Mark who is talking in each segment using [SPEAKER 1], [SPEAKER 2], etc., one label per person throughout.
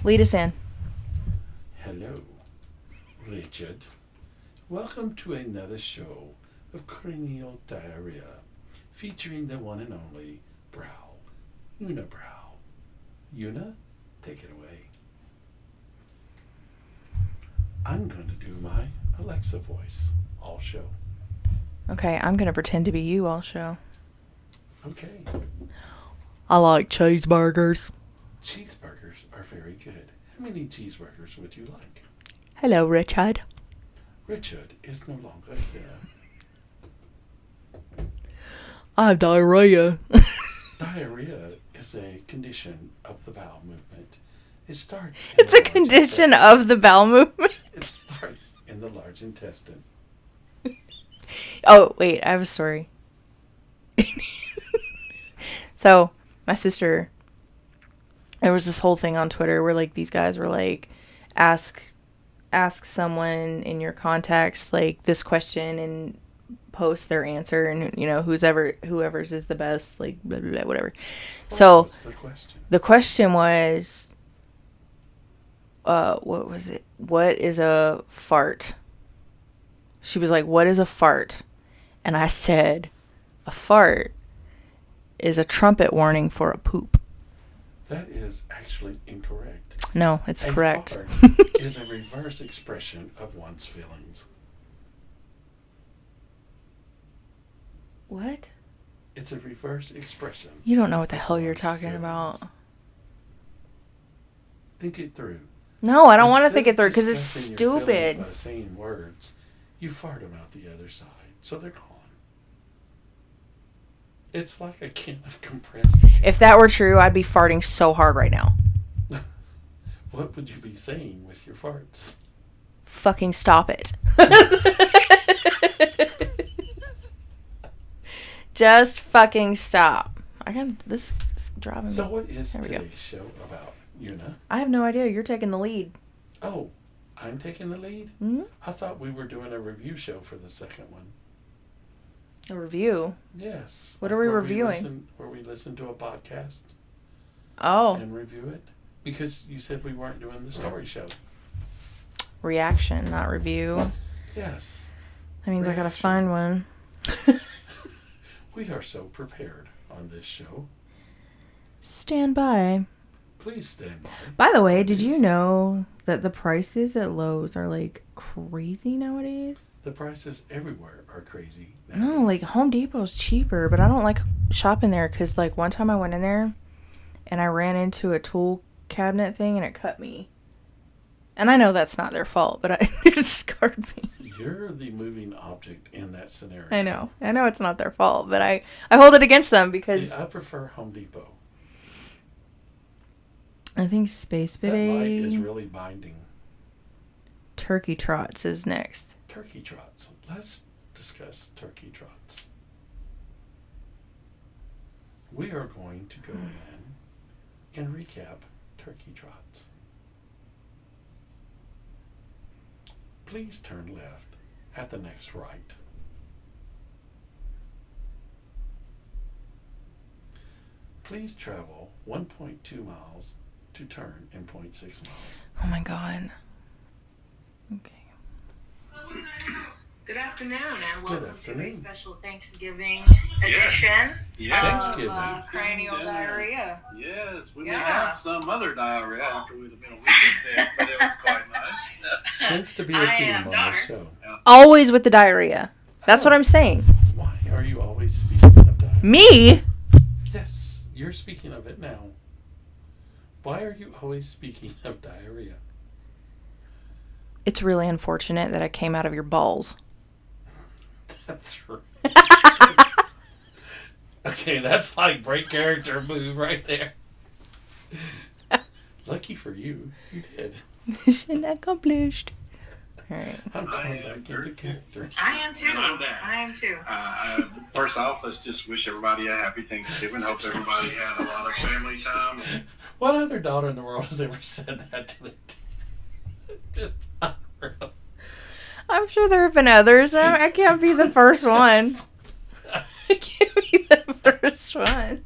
[SPEAKER 1] Lead us in.
[SPEAKER 2] Hello, Richard. Welcome to another show of Cranial Diarrhea, featuring the one and only Brow, Unibrow. Una, take it away. I'm going to do my Alexa voice all show.
[SPEAKER 1] Okay, I'm going to pretend to be you all show.
[SPEAKER 2] Okay.
[SPEAKER 1] I like cheeseburgers.
[SPEAKER 2] Cheeseburgers are very good. How many cheeseburgers would you like?
[SPEAKER 1] Hello, Richard.
[SPEAKER 2] Richard is no longer here.
[SPEAKER 1] I have diarrhea.
[SPEAKER 2] Diarrhea is a condition of the bowel movement. It starts.
[SPEAKER 1] It's a condition of the bowel movement.
[SPEAKER 2] It starts in the large intestine.
[SPEAKER 1] Oh, wait, I have a story. So, my sister, there was this whole thing on Twitter where, like, these guys were like, ask someone in your contacts, like, this question and post their answer, and, you know, whoever's is the best, like, blah, blah, blah, whatever. So,
[SPEAKER 2] What's the question?
[SPEAKER 1] The question was, what was it? What is a fart? She was like, what is a fart? And I said, a fart is a trumpet warning for a poop.
[SPEAKER 2] That is actually incorrect.
[SPEAKER 1] No, it's correct.
[SPEAKER 2] Fart is a reverse expression of one's feelings.
[SPEAKER 1] What?
[SPEAKER 2] It's a reverse expression.
[SPEAKER 1] You don't know what the hell you're talking about.
[SPEAKER 2] Think it through.
[SPEAKER 1] No, I don't want to think it through because it's stupid.
[SPEAKER 2] By saying words, you fart them out the other side, so they're gone. It's like a can of compressed air.
[SPEAKER 1] If that were true, I'd be farting so hard right now.
[SPEAKER 2] What would you be saying with your farts?
[SPEAKER 1] Fucking stop it. Just fucking stop. This is driving me.
[SPEAKER 2] So what is today's show about, Una?
[SPEAKER 1] I have no idea. You're taking the lead.
[SPEAKER 2] Oh, I'm taking the lead?
[SPEAKER 1] Mm-hmm.
[SPEAKER 2] I thought we were doing a review show for the second one.
[SPEAKER 1] A review?
[SPEAKER 2] Yes.
[SPEAKER 1] What are we reviewing?
[SPEAKER 2] Where we listen to a podcast.
[SPEAKER 1] Oh.
[SPEAKER 2] And review it. Because you said we weren't doing the story show.
[SPEAKER 1] Reaction, not review.
[SPEAKER 2] Yes.
[SPEAKER 1] That means I gotta find one.
[SPEAKER 2] We are so prepared on this show.
[SPEAKER 1] Stand by.
[SPEAKER 2] Please stand by.
[SPEAKER 1] By the way, did you know that the prices at Lowe's are like crazy nowadays?
[SPEAKER 2] The prices everywhere are crazy nowadays.
[SPEAKER 1] No, like Home Depot's cheaper, but I don't like shopping there because like one time I went in there and I ran into a tool cabinet thing and it cut me. And I know that's not their fault, but it scarred me.
[SPEAKER 2] You're the moving object in that scenario.
[SPEAKER 1] I know it's not their fault, but I hold it against them because...
[SPEAKER 2] See, I prefer Home Depot.
[SPEAKER 1] I think Space
[SPEAKER 2] That
[SPEAKER 1] Bidet...
[SPEAKER 2] light is really binding.
[SPEAKER 1] Turkey Trots is next.
[SPEAKER 2] Turkey Trots. Let's discuss Turkey Trots. We are going to go in and recap Turkey Trots. Please turn left at the next right. Please travel 1.2 miles to turn in 0.6 miles.
[SPEAKER 1] Oh my god. Okay.
[SPEAKER 3] Good afternoon and welcome to a special Thanksgiving
[SPEAKER 2] Yes.
[SPEAKER 3] edition of Cranial Diarrhea.
[SPEAKER 4] Yes, we may have some other diarrhea after we'd have been a week instead, but it was quite nice.
[SPEAKER 2] Tends to be a theme on this show.
[SPEAKER 1] Always with the diarrhea. That's what I'm saying.
[SPEAKER 2] Why are you always speaking of diarrhea?
[SPEAKER 1] Me?
[SPEAKER 2] Yes, you're speaking of it now. Why are you always speaking of diarrhea?
[SPEAKER 1] It's really unfortunate that I came out of your balls.
[SPEAKER 2] That's right. Okay, that's like break character move right there. Lucky for you, you did.
[SPEAKER 1] Mission accomplished. Alright.
[SPEAKER 2] I'm going back into character.
[SPEAKER 3] I am too. I am too.
[SPEAKER 4] First off, let's just wish everybody a happy Thanksgiving. Hope everybody had a lot of family time.
[SPEAKER 2] What other daughter in the world has ever said that to their Just unreal.
[SPEAKER 1] I'm sure there have been others. I can't be the first one. I can't be the first one.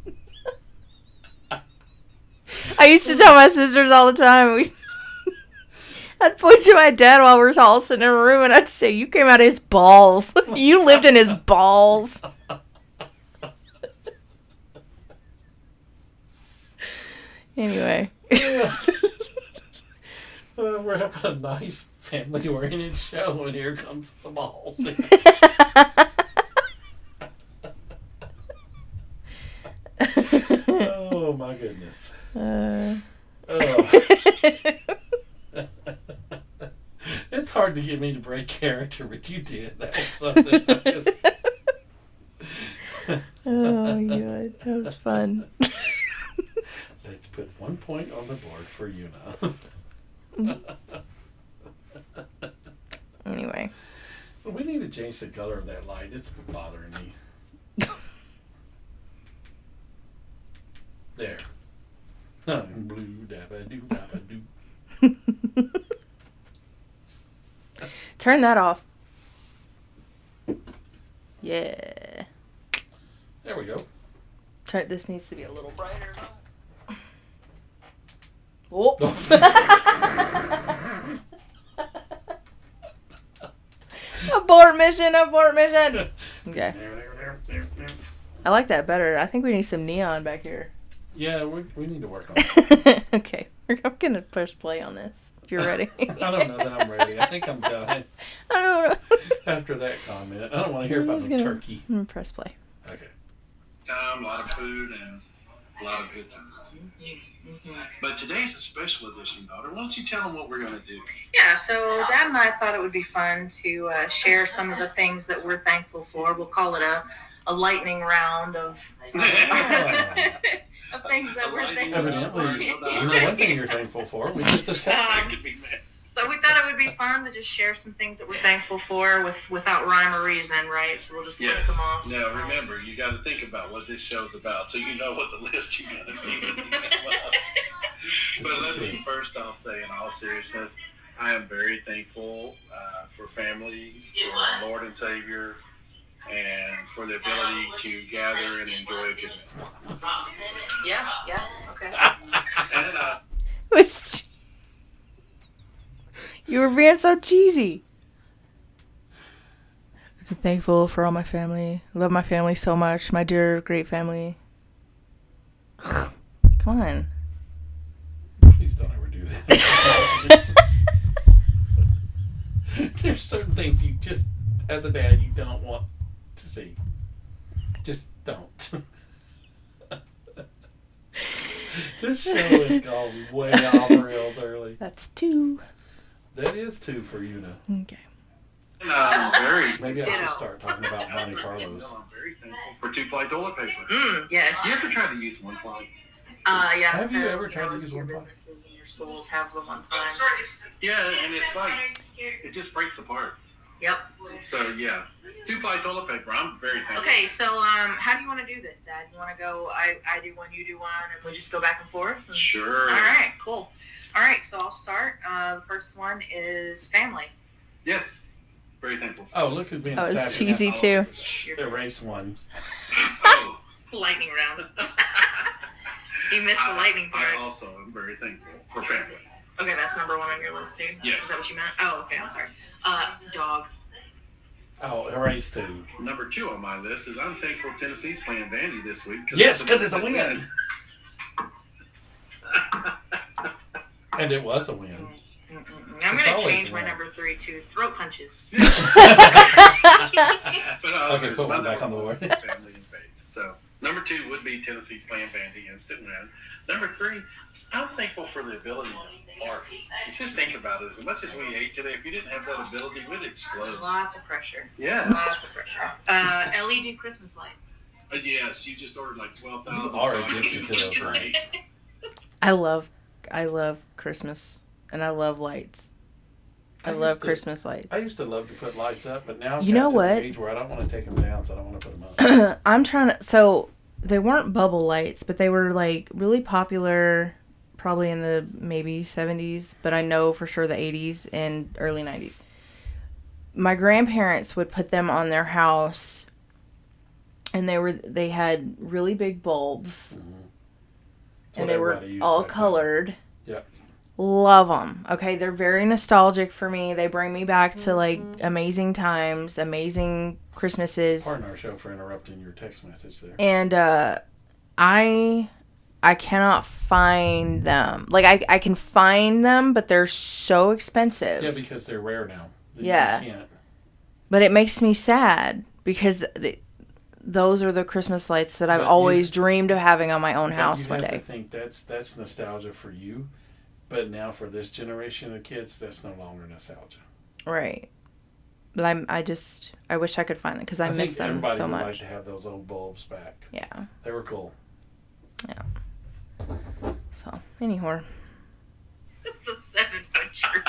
[SPEAKER 1] I used to tell my sisters all the time. I'd point to my dad while we were all sitting in a room, and I'd say, "You came out of his balls. You lived in his balls." Anyway.
[SPEAKER 2] We're having a nice family-oriented show, and here comes the balls. Oh, my goodness. It's hard to get me to break character, but you did. That was something.
[SPEAKER 1] Oh, my God. That was fun.
[SPEAKER 2] Let's put 1 point on the board for you now.
[SPEAKER 1] Anyway.
[SPEAKER 2] We need to change the color of that light. It's bothering me. There. I'm blue, dabba doo, dabba doo.
[SPEAKER 1] Turn that off. Yeah.
[SPEAKER 2] There we go.
[SPEAKER 1] This needs to be a little brighter. Oh. Abort mission. Okay. I like that better. I think we need some neon back here.
[SPEAKER 2] Yeah, we need to work on it.
[SPEAKER 1] Okay. I'm going to push play on this. If you're ready.
[SPEAKER 2] I don't know that I'm ready. I think I'm done
[SPEAKER 1] I don't know.
[SPEAKER 2] after that comment. I don't want to hear about the turkey.
[SPEAKER 1] I'm going to press play.
[SPEAKER 2] Okay.
[SPEAKER 4] Time, a lot of food, and a lot of good times. But today's a special edition, daughter. Why don't you tell them what we're going to do?
[SPEAKER 3] Yeah, so Dad and I thought it would be fun to share some of the things that we're thankful for. We'll call it a lightning round of things that we're thankful
[SPEAKER 2] Evidently, you
[SPEAKER 3] for.
[SPEAKER 2] know one thing you're thankful for. We just discussed it.
[SPEAKER 3] So we thought it would be fun to just share some things that we're thankful for without rhyme or reason, right? So we'll just list them off.
[SPEAKER 4] Now, remember, you got to think about what this show's about so you know what the list you're going to be. But let me first off say, in all seriousness, I am very thankful for family, for our Lord and Savior, and for the ability to gather and enjoy a good meal.
[SPEAKER 3] Yeah, okay.
[SPEAKER 4] And,
[SPEAKER 1] You were being so cheesy. I'm thankful for all my family. I love my family so much. My dear, great family. Come on.
[SPEAKER 2] Please don't ever do that. There's certain things you just, as a dad, you don't want to see. Just don't. This show has gone way off the rails early.
[SPEAKER 1] That's 2.
[SPEAKER 2] That is 2 for you now.
[SPEAKER 1] Okay.
[SPEAKER 2] Maybe I should start talking about Monte Carlos.
[SPEAKER 4] I'm very thankful for 2-ply toilet paper.
[SPEAKER 3] Yes.
[SPEAKER 4] You ever tried to use 1-ply?
[SPEAKER 3] Yeah.
[SPEAKER 2] Have you
[SPEAKER 3] so,
[SPEAKER 2] ever tried to use
[SPEAKER 3] your
[SPEAKER 2] 1-ply?
[SPEAKER 3] businesses and your schools have the 1-ply.
[SPEAKER 4] Yeah, and it's like, it just breaks apart.
[SPEAKER 3] Yep.
[SPEAKER 4] So, yeah. 2-ply toilet paper. I'm very thankful.
[SPEAKER 3] Okay, so how do you want to do this, Dad? You want to go, I do one, you do one, and we just go back and forth?
[SPEAKER 4] Sure.
[SPEAKER 3] All right, cool. All right, so I'll start. The first one is family.
[SPEAKER 4] Yes. Very thankful for
[SPEAKER 2] Oh, look who's being
[SPEAKER 1] That was
[SPEAKER 2] savage.
[SPEAKER 1] cheesy too.
[SPEAKER 2] Erase one.
[SPEAKER 4] Oh,
[SPEAKER 3] Lightning round. You missed the lightning part.
[SPEAKER 4] I also am very thankful for family.
[SPEAKER 3] Okay, that's number 1 on your list, too?
[SPEAKER 4] Yes.
[SPEAKER 3] Is that what you meant? Oh, okay, I'm sorry. Dog.
[SPEAKER 2] Oh, erase 2.
[SPEAKER 4] Number 2 on my list is I'm thankful Tennessee's playing Vandy this week.
[SPEAKER 2] Yes, because it's a win. And it was a win.
[SPEAKER 3] I'm
[SPEAKER 2] It's
[SPEAKER 3] going to
[SPEAKER 2] always
[SPEAKER 3] change
[SPEAKER 2] a
[SPEAKER 3] my
[SPEAKER 2] win.
[SPEAKER 3] number 3 to throat punches.
[SPEAKER 4] But
[SPEAKER 2] Okay, put one back on the board.
[SPEAKER 4] Family and faith. So number 2 would be Tennessee's playing Vandy, instant win. Number 3, I'm thankful for the ability to fart. Just think about it. As much as we hate today, if you didn't have that ability, we'd explode.
[SPEAKER 3] Lots of pressure.
[SPEAKER 4] Yeah.
[SPEAKER 3] Lots of pressure. LED Christmas lights.
[SPEAKER 4] Yes, you just ordered like 12,000.
[SPEAKER 2] You are addicted to those lights.
[SPEAKER 1] I love Christmas, and I love lights. I love Christmas lights.
[SPEAKER 2] I used to love to put lights up, but now
[SPEAKER 1] You know
[SPEAKER 2] I've got to
[SPEAKER 1] what?
[SPEAKER 2] the age where I don't want to take them down, so I don't want to put them up.
[SPEAKER 1] I'm trying to. So they weren't bubble lights, but they were like really popular, probably in the maybe 70s, but I know for sure the 80s and early 90s. My grandparents would put them on their house, and they had really big bulbs, and they were
[SPEAKER 2] everybody used
[SPEAKER 1] all
[SPEAKER 2] back then.
[SPEAKER 1] colored.
[SPEAKER 2] Yep.
[SPEAKER 1] Love them. Okay, they're very nostalgic for me. They bring me back to like amazing times, amazing Christmases.
[SPEAKER 2] Pardon our show for interrupting your text message there.
[SPEAKER 1] And I cannot find them. Like I can find them, but they're so expensive.
[SPEAKER 2] Yeah, because they're rare now.
[SPEAKER 1] Yeah.
[SPEAKER 2] You can't.
[SPEAKER 1] But it makes me sad because those are the Christmas lights that I've
[SPEAKER 2] But
[SPEAKER 1] always dreamed of having on my own
[SPEAKER 2] But
[SPEAKER 1] house
[SPEAKER 2] you
[SPEAKER 1] one
[SPEAKER 2] have
[SPEAKER 1] day.
[SPEAKER 2] to think that's nostalgia for you, but now for this generation of kids, that's no longer nostalgia.
[SPEAKER 1] Right. But I wish I could find them because I miss
[SPEAKER 2] think
[SPEAKER 1] them
[SPEAKER 2] everybody
[SPEAKER 1] so
[SPEAKER 2] would
[SPEAKER 1] much.
[SPEAKER 2] like to have those old bulbs back.
[SPEAKER 1] Yeah.
[SPEAKER 2] They were cool.
[SPEAKER 1] So, anyhow.
[SPEAKER 3] It's a 7-foot tree.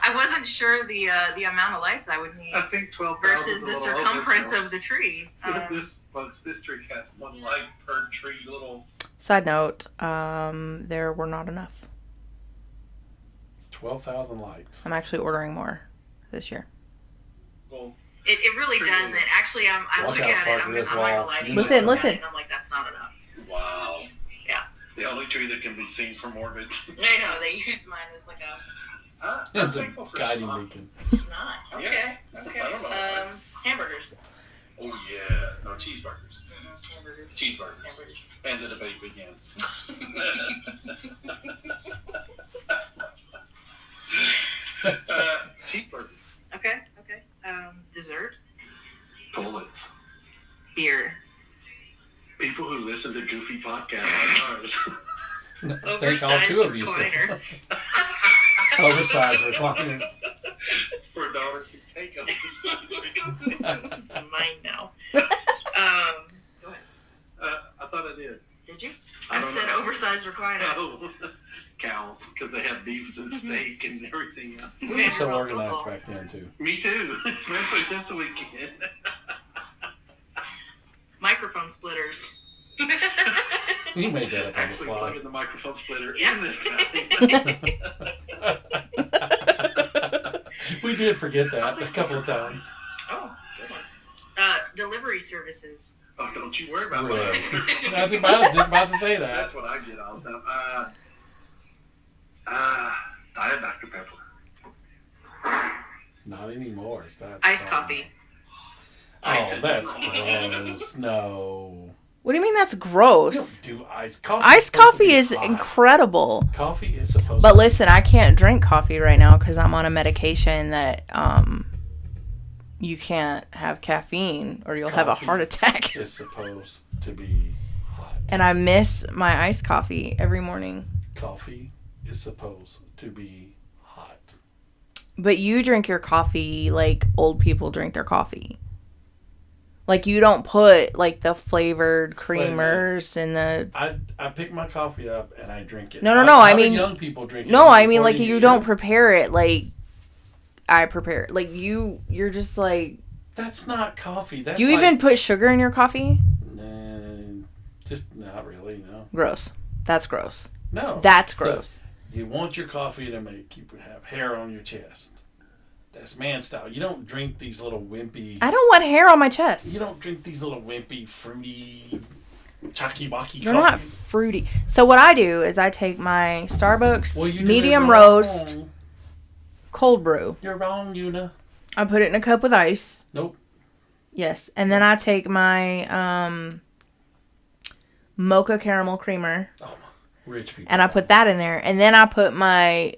[SPEAKER 3] I wasn't sure the amount of lights I would need
[SPEAKER 4] I think 12
[SPEAKER 3] versus the circumference of the tree.
[SPEAKER 4] This tree has one light per tree. Little.
[SPEAKER 1] Side note, there were not enough.
[SPEAKER 2] 12,000 lights.
[SPEAKER 1] I'm actually ordering more this year.
[SPEAKER 4] Well,
[SPEAKER 3] It really
[SPEAKER 4] Tree
[SPEAKER 3] doesn't.
[SPEAKER 4] light.
[SPEAKER 3] Actually, I
[SPEAKER 2] Watch
[SPEAKER 3] look
[SPEAKER 2] out,
[SPEAKER 3] at it.
[SPEAKER 2] Parker,
[SPEAKER 3] I'm
[SPEAKER 2] this
[SPEAKER 3] not
[SPEAKER 2] wall.
[SPEAKER 3] gonna lie to you.
[SPEAKER 1] Listen,
[SPEAKER 3] I look
[SPEAKER 1] listen.
[SPEAKER 3] at it and I'm like, that's not enough.
[SPEAKER 4] wow.
[SPEAKER 3] Yeah.
[SPEAKER 4] The only tree that can be seen from orbit.
[SPEAKER 3] I know they use mine as like a
[SPEAKER 4] I'm
[SPEAKER 2] It's a
[SPEAKER 4] thankful for
[SPEAKER 2] guiding
[SPEAKER 4] snot.
[SPEAKER 2] beacon.
[SPEAKER 3] snot. Okay.
[SPEAKER 4] Yes.
[SPEAKER 3] Okay.
[SPEAKER 4] I don't know.
[SPEAKER 3] Hamburgers.
[SPEAKER 4] Oh yeah, no cheeseburgers.
[SPEAKER 3] Hamburgers.
[SPEAKER 4] Cheeseburgers.
[SPEAKER 3] Hamburgers.
[SPEAKER 4] And the debate begins. Cheeseburgers.
[SPEAKER 3] Okay. Okay. Dessert.
[SPEAKER 4] Bullets.
[SPEAKER 3] Beer.
[SPEAKER 4] People who listen to goofy podcasts like ours.
[SPEAKER 2] I think all two of you still.
[SPEAKER 3] recliners.
[SPEAKER 2] Oversized recliners.
[SPEAKER 4] For a dollar, you take oversized.
[SPEAKER 3] It's mine now. Go ahead.
[SPEAKER 4] I thought I did.
[SPEAKER 3] Did you?
[SPEAKER 4] I
[SPEAKER 3] I
[SPEAKER 4] don't
[SPEAKER 3] said
[SPEAKER 4] know.
[SPEAKER 3] oversized recliner.
[SPEAKER 4] Oh, cows, because they have beefs and steak and everything else.
[SPEAKER 2] We were so
[SPEAKER 3] Vanderbilt
[SPEAKER 2] organized
[SPEAKER 3] football.
[SPEAKER 2] back then, too.
[SPEAKER 4] Me too, especially this weekend.
[SPEAKER 3] Microphone splitters.
[SPEAKER 2] We made that up on the
[SPEAKER 4] Actually
[SPEAKER 2] fly.
[SPEAKER 4] plugging the microphone splitter
[SPEAKER 3] Yeah.
[SPEAKER 4] in this time.
[SPEAKER 2] We did forget that a couple of times.
[SPEAKER 3] Oh, good one. Delivery services.
[SPEAKER 4] Oh, don't you worry about
[SPEAKER 2] Really?
[SPEAKER 4] that.
[SPEAKER 2] I was just about to say that.
[SPEAKER 4] That's what I get all the time. Diet Dr. Pepper.
[SPEAKER 2] Not anymore. That's
[SPEAKER 3] Iced
[SPEAKER 2] fine.
[SPEAKER 3] coffee.
[SPEAKER 2] Oh, that's gross. No.
[SPEAKER 1] What do you mean that's
[SPEAKER 2] We
[SPEAKER 1] gross?
[SPEAKER 2] don't do iced coffee.
[SPEAKER 1] Iced
[SPEAKER 2] supposed to
[SPEAKER 1] coffee
[SPEAKER 2] be
[SPEAKER 1] is
[SPEAKER 2] hot.
[SPEAKER 1] incredible.
[SPEAKER 2] Coffee is supposed
[SPEAKER 1] But
[SPEAKER 2] to
[SPEAKER 1] listen, I can't drink coffee right now because I'm on a medication that you can't have caffeine or you'll have a
[SPEAKER 2] Coffee.
[SPEAKER 1] heart attack.
[SPEAKER 2] is supposed to be hot.
[SPEAKER 1] And I miss my iced coffee every morning.
[SPEAKER 2] Coffee is supposed to be hot.
[SPEAKER 1] But you drink your coffee like old people drink their coffee. Like you don't put like the flavored creamers and the
[SPEAKER 2] I pick my coffee up and I drink it.
[SPEAKER 1] No,
[SPEAKER 2] How
[SPEAKER 1] I
[SPEAKER 2] do
[SPEAKER 1] mean-
[SPEAKER 2] young people drink it.
[SPEAKER 1] No, I mean like
[SPEAKER 2] According to
[SPEAKER 1] you don't prepare it like I prepare it. Like you're just like
[SPEAKER 2] That's not coffee. That's
[SPEAKER 1] do you even put sugar in your coffee?
[SPEAKER 2] Nah, just not really. No.
[SPEAKER 1] Gross. That's gross.
[SPEAKER 2] No.
[SPEAKER 1] That's
[SPEAKER 2] So,
[SPEAKER 1] gross.
[SPEAKER 2] you want your coffee to make you have hair on your chest. That's man style. You don't drink these little wimpy.
[SPEAKER 1] I don't want hair on my chest.
[SPEAKER 2] You don't drink these little wimpy, fruity, chalky walky
[SPEAKER 1] They're not
[SPEAKER 2] coffees.
[SPEAKER 1] fruity. So what I do is I take my Starbucks
[SPEAKER 2] Well, you do it
[SPEAKER 1] medium
[SPEAKER 2] wrong.
[SPEAKER 1] roast cold brew.
[SPEAKER 2] You're wrong, Una.
[SPEAKER 1] I put it in a cup with ice.
[SPEAKER 2] Nope.
[SPEAKER 1] Yes, and then I take my mocha caramel creamer
[SPEAKER 2] Oh, rich people.
[SPEAKER 1] and I put that in there, and then I put my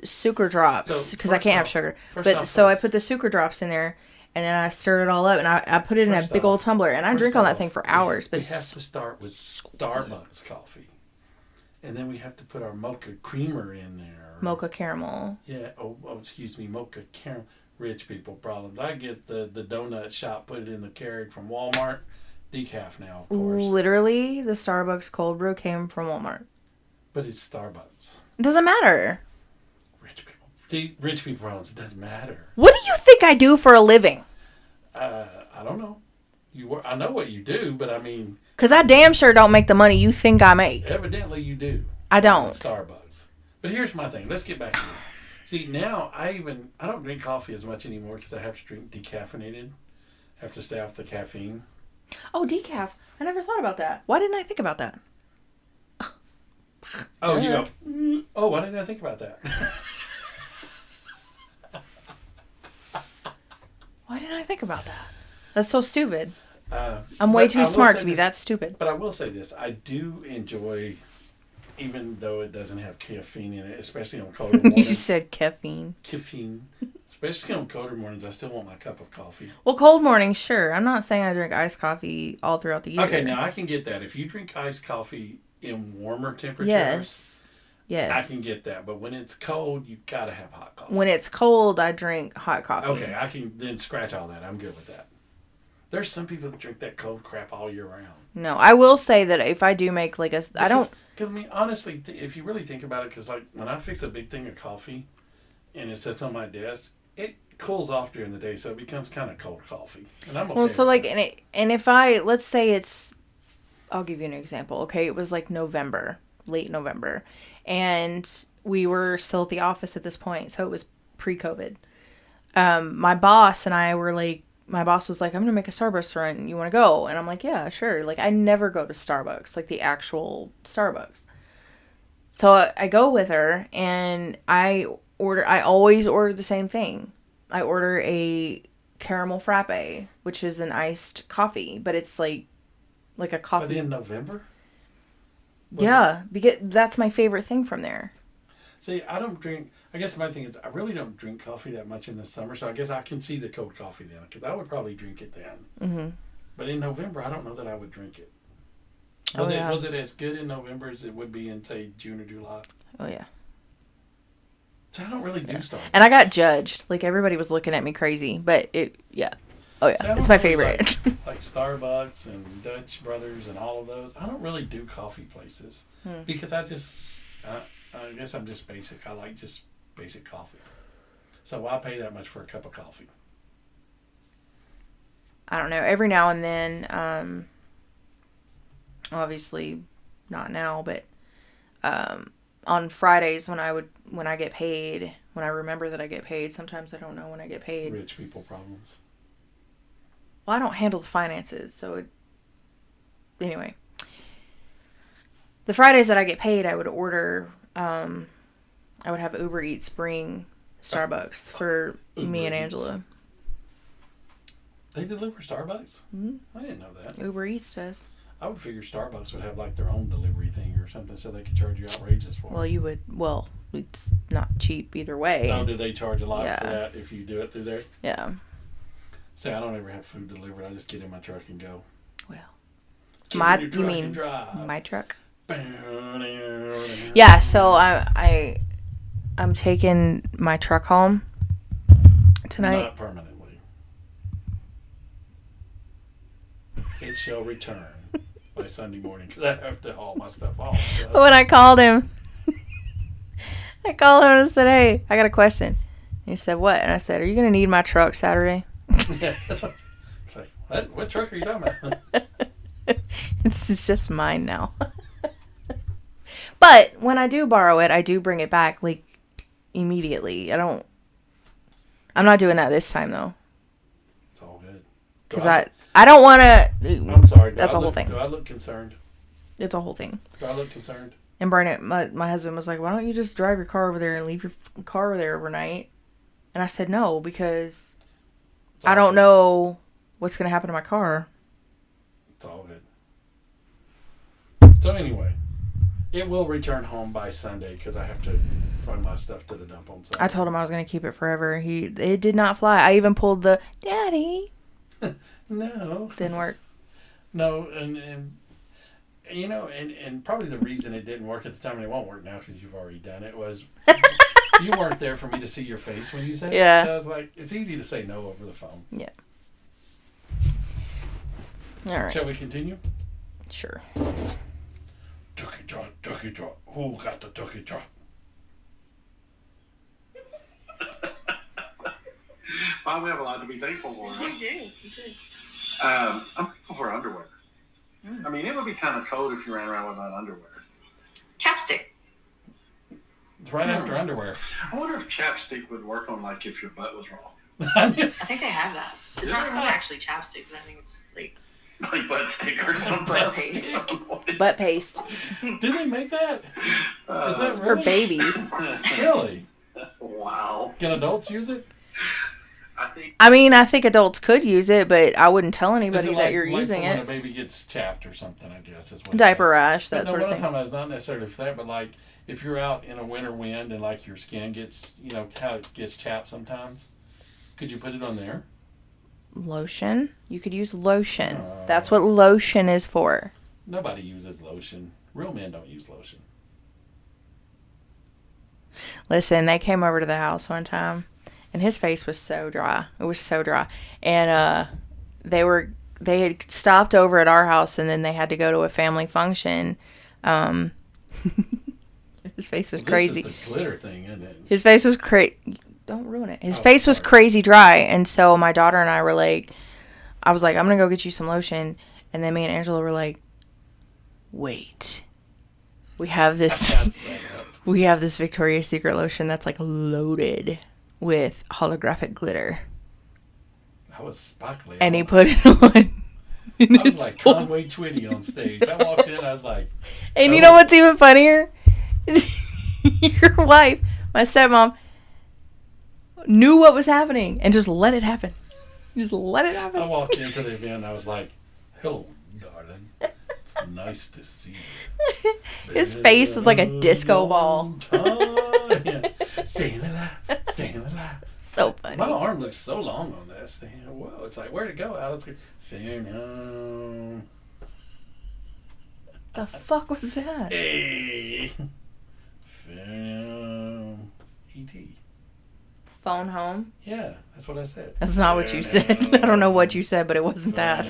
[SPEAKER 1] sucre drops
[SPEAKER 2] So,
[SPEAKER 1] because I
[SPEAKER 2] first
[SPEAKER 1] can't have
[SPEAKER 2] off-
[SPEAKER 1] sugar.
[SPEAKER 2] first
[SPEAKER 1] But
[SPEAKER 2] off,
[SPEAKER 1] so I
[SPEAKER 2] folks.
[SPEAKER 1] put the sucre drops in there, and then I stir it all up, and I put it in a
[SPEAKER 2] First
[SPEAKER 1] big
[SPEAKER 2] off-
[SPEAKER 1] old tumbler, and I
[SPEAKER 2] first
[SPEAKER 1] drink on that
[SPEAKER 2] off,
[SPEAKER 1] thing for hours. But
[SPEAKER 2] we have to start with Starbucks coffee, and then we have to put our mocha creamer in there.
[SPEAKER 1] mocha caramel.
[SPEAKER 2] Yeah. Oh, excuse me. Mocha caramel. Rich people problems. I get the donut shop, put it in the Keurig from Walmart. Decaf now, of course.
[SPEAKER 1] Literally, the Starbucks cold brew came from Walmart.
[SPEAKER 2] But it's Starbucks.
[SPEAKER 1] It doesn't matter.
[SPEAKER 2] Rich people. See, rich people problems. It doesn't matter.
[SPEAKER 1] What do you think I do for a living?
[SPEAKER 2] I don't know. I know what you do, but I mean,
[SPEAKER 1] Because I damn sure don't make the money you think I make.
[SPEAKER 2] evidently you do.
[SPEAKER 1] I
[SPEAKER 2] At
[SPEAKER 1] don't.
[SPEAKER 2] Starbucks. But here's my thing. Let's get back to this. See, now I don't drink coffee as much anymore because I have to drink decaffeinated. I have to stay off the caffeine.
[SPEAKER 1] Oh, decaf. I never thought about that. Why didn't I think about that?
[SPEAKER 2] Oh, you go, oh, why didn't I think about that?
[SPEAKER 1] Why didn't I think about that? That's so stupid. I'm
[SPEAKER 2] but
[SPEAKER 1] way
[SPEAKER 2] I
[SPEAKER 1] too
[SPEAKER 2] will
[SPEAKER 1] smart
[SPEAKER 2] say
[SPEAKER 1] to be
[SPEAKER 2] this-
[SPEAKER 1] that stupid.
[SPEAKER 2] But I will say this. I do enjoy, even though it doesn't have caffeine in it, especially on colder
[SPEAKER 1] You
[SPEAKER 2] mornings.
[SPEAKER 1] said caffeine.
[SPEAKER 2] Caffeine. Especially on colder mornings, I still want my cup of coffee.
[SPEAKER 1] Well, cold mornings, sure. I'm not saying I drink iced coffee all throughout the year.
[SPEAKER 2] Okay, now I can get that. If you drink iced coffee in warmer temperatures,
[SPEAKER 1] Yes.
[SPEAKER 2] I
[SPEAKER 1] Yes.
[SPEAKER 2] can get that. But when it's cold, you gotta have hot coffee.
[SPEAKER 1] When it's cold, I drink hot coffee.
[SPEAKER 2] Okay, I can then scratch all that. I'm good with that. There's some people that drink that cold crap all year round.
[SPEAKER 1] No, I will say that if I do make like I don't.
[SPEAKER 2] Because, I mean, honestly, if you really think about it, because, like, when I fix a big thing of coffee and it sits on my desk, it cools off during the day, so it becomes kind of cold coffee. And I'm okay
[SPEAKER 1] Well, so
[SPEAKER 2] with
[SPEAKER 1] like,
[SPEAKER 2] that.
[SPEAKER 1] and if let's say it's, I'll give you an example. Okay, it was like November, late November, and we were still at the office at this point, so it was pre-COVID. My boss and I were like, my boss was like, I'm gonna make a Starbucks run. You want to go? And I'm like, yeah, sure. Like, I never go to Starbucks, like the actual Starbucks. So I go with her, and I always order the same thing. I order a caramel frappe, which is an iced coffee, but it's like a
[SPEAKER 2] But
[SPEAKER 1] coffee.
[SPEAKER 2] in November?
[SPEAKER 1] Yeah, because that's my favorite thing from there.
[SPEAKER 2] See, I don't drink. I guess my thing is, I really don't drink coffee that much in the summer, so I guess I can see the cold coffee then, because I would probably drink it then.
[SPEAKER 1] Mm-hmm.
[SPEAKER 2] But in November, I don't know that I would drink it.
[SPEAKER 1] Oh, yeah.
[SPEAKER 2] Was it as good in November as it would be in, say, June or July?
[SPEAKER 1] Oh yeah.
[SPEAKER 2] So I don't really do Starbucks.
[SPEAKER 1] And I got judged. Like, everybody was looking at me crazy, but yeah. Oh yeah,
[SPEAKER 2] See, I
[SPEAKER 1] it's
[SPEAKER 2] don't
[SPEAKER 1] my
[SPEAKER 2] really
[SPEAKER 1] favorite.
[SPEAKER 2] Like Starbucks and Dutch Brothers and all of those. I don't really do coffee places because I guess I'm just basic. I like just basic coffee. So why pay that much for a cup of coffee?
[SPEAKER 1] I don't know. Every now and then, obviously not now, but on Fridays when I get paid, when I remember that I get paid, sometimes I don't know when I get paid.
[SPEAKER 2] Rich people problems.
[SPEAKER 1] Well, I don't handle the finances, so anyway. The Fridays that I get paid, I would order, I would have Uber Eats bring Starbucks for
[SPEAKER 2] Uber
[SPEAKER 1] me and
[SPEAKER 2] Eats.
[SPEAKER 1] Angela.
[SPEAKER 2] They deliver Starbucks?
[SPEAKER 1] Mm-hmm.
[SPEAKER 2] I didn't know that.
[SPEAKER 1] Uber Eats does.
[SPEAKER 2] I would figure Starbucks would have like their own delivery thing or something so they could charge you outrageous for
[SPEAKER 1] Well,
[SPEAKER 2] it.
[SPEAKER 1] it's not cheap either way.
[SPEAKER 2] Oh, do they charge a lot
[SPEAKER 1] Yeah.
[SPEAKER 2] for that if you do it through there?
[SPEAKER 1] Yeah.
[SPEAKER 2] See, I don't ever have food delivered. I just get in my truck and go.
[SPEAKER 1] Well,
[SPEAKER 2] Get
[SPEAKER 1] my
[SPEAKER 2] in your
[SPEAKER 1] you
[SPEAKER 2] truck
[SPEAKER 1] mean
[SPEAKER 2] and drive.
[SPEAKER 1] my truck?
[SPEAKER 2] Yeah,
[SPEAKER 1] Yeah. So I'm taking my truck home tonight.
[SPEAKER 2] Not permanently. It shall return by Sunday morning because I have to haul my stuff off. So.
[SPEAKER 1] When I called him, I called him and said, "Hey, I got a question." And he said, "What?" And I said, "Are you gonna need my truck Saturday?"
[SPEAKER 2] Yeah, that's what. It's like, what truck are you talking about?
[SPEAKER 1] It's just mine now. But when I do borrow it, I do bring it back like immediately. I'm not doing that this time though,
[SPEAKER 2] It's all good.
[SPEAKER 1] because I don't want to.
[SPEAKER 2] I'm sorry.
[SPEAKER 1] That's a whole thing.
[SPEAKER 2] Do I look concerned?
[SPEAKER 1] It's a whole thing.
[SPEAKER 2] Do I look concerned?
[SPEAKER 1] And Barnett, my husband was like, "Why don't you just drive your car over there and leave your car there overnight?" And I said, "No, because
[SPEAKER 2] It's all
[SPEAKER 1] I don't
[SPEAKER 2] good.
[SPEAKER 1] know what's gonna happen to my car."
[SPEAKER 2] It's all good. So anyway, it will return home by Sunday because I have to find my stuff to the dump on Sunday.
[SPEAKER 1] I told him I was gonna keep it forever. It did not fly. I even pulled the daddy.
[SPEAKER 2] No.
[SPEAKER 1] Didn't work.
[SPEAKER 2] No, and you know, and probably the reason it didn't work at the time, and it won't work now because you've already done it, was you weren't there for me to see your face when you said
[SPEAKER 1] Yeah.
[SPEAKER 2] it. So I was like, it's easy to say no over the phone.
[SPEAKER 1] Yeah. All right.
[SPEAKER 2] Shall we continue?
[SPEAKER 1] Sure.
[SPEAKER 2] Turkey trot, turkey trot. Who got the turkey trot?
[SPEAKER 4] Well, we have a lot to be thankful for.
[SPEAKER 3] You do.
[SPEAKER 4] I'm thankful for underwear. I mean, it would be kind of cold if you ran around without underwear.
[SPEAKER 3] Chapstick.
[SPEAKER 2] It's right after underwear.
[SPEAKER 4] I wonder if chapstick would work on, like, if your butt was wrong.
[SPEAKER 2] I mean,
[SPEAKER 3] I think they have that. It's not actually chapstick, but I think it's like
[SPEAKER 4] Like butt stickers on
[SPEAKER 3] Butt
[SPEAKER 4] paste.
[SPEAKER 1] Butt paste
[SPEAKER 2] Do they make that? Is that
[SPEAKER 1] for
[SPEAKER 2] really?
[SPEAKER 1] babies.
[SPEAKER 2] Really?
[SPEAKER 4] Wow.
[SPEAKER 2] Can adults use it?
[SPEAKER 4] I think
[SPEAKER 1] I mean, I think adults could use it, but I wouldn't tell
[SPEAKER 2] Is
[SPEAKER 1] anybody
[SPEAKER 2] it
[SPEAKER 1] that you're
[SPEAKER 2] like
[SPEAKER 1] using
[SPEAKER 2] for when a
[SPEAKER 1] it.
[SPEAKER 2] baby gets chapped or something, I guess. Is what it
[SPEAKER 1] Diaper
[SPEAKER 2] is.
[SPEAKER 1] rash,
[SPEAKER 2] But
[SPEAKER 1] that
[SPEAKER 2] no,
[SPEAKER 1] sort
[SPEAKER 2] what
[SPEAKER 1] of
[SPEAKER 2] I'm
[SPEAKER 1] thing.
[SPEAKER 2] talking about is not necessarily for that, but like if you're out in a winter wind and like your skin gets, how it gets chapped sometimes, could you put it on there?
[SPEAKER 1] Lotion? You could use lotion. That's what lotion is for.
[SPEAKER 2] Nobody uses lotion. Real men don't use lotion.
[SPEAKER 1] Listen, they came over to the house one time, and his face was so dry. It was so dry. And they had stopped over at our house, and then they had to go to a family function. His face was crazy.
[SPEAKER 2] This is the glitter thing, isn't it?
[SPEAKER 1] His face was crazy. Don't ruin it. His
[SPEAKER 2] Oh,
[SPEAKER 1] face was
[SPEAKER 2] sorry.
[SPEAKER 1] crazy dry, and so my daughter and I were like, I was like, I'm gonna go get you some lotion, and then me and Angela were like, wait, we have this,
[SPEAKER 2] That's set up.
[SPEAKER 1] we have this Victoria's Secret lotion that's like loaded with holographic glitter,
[SPEAKER 2] I was sparkly.
[SPEAKER 1] and he put it on.
[SPEAKER 2] I was like Conway Twitty on stage. I walked in, I was like,
[SPEAKER 1] And you know what's even funnier? Your wife, my stepmom, knew what was happening and just let it happen. Just let it
[SPEAKER 2] I
[SPEAKER 1] happen.
[SPEAKER 2] walked into the event and I was like, hello, darling. It's nice to see you.
[SPEAKER 1] His face was like a disco ball.
[SPEAKER 2] Yeah. Staying alive.
[SPEAKER 1] So funny.
[SPEAKER 2] My arm looks so long on this thing. Whoa, it's like, where'd it go? Alex, fair now.
[SPEAKER 1] The fuck was that?
[SPEAKER 2] Hey. Fair now. E.T.
[SPEAKER 1] Phone home?
[SPEAKER 2] Yeah, that's what I said.
[SPEAKER 1] That's not what you said. I don't know what you said, but it wasn't that.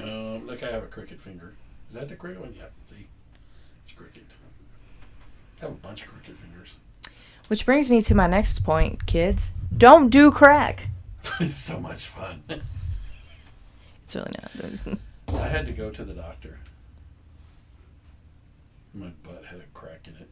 [SPEAKER 2] Look, I have a crooked finger. Is that the crooked one? Yeah, see? It's crooked. I have a bunch of crooked fingers.
[SPEAKER 1] Which brings me to my next point, kids. Don't do crack.
[SPEAKER 2] It's so much fun.
[SPEAKER 1] It's really not.
[SPEAKER 2] I had to go to the doctor. My butt had a crack in it.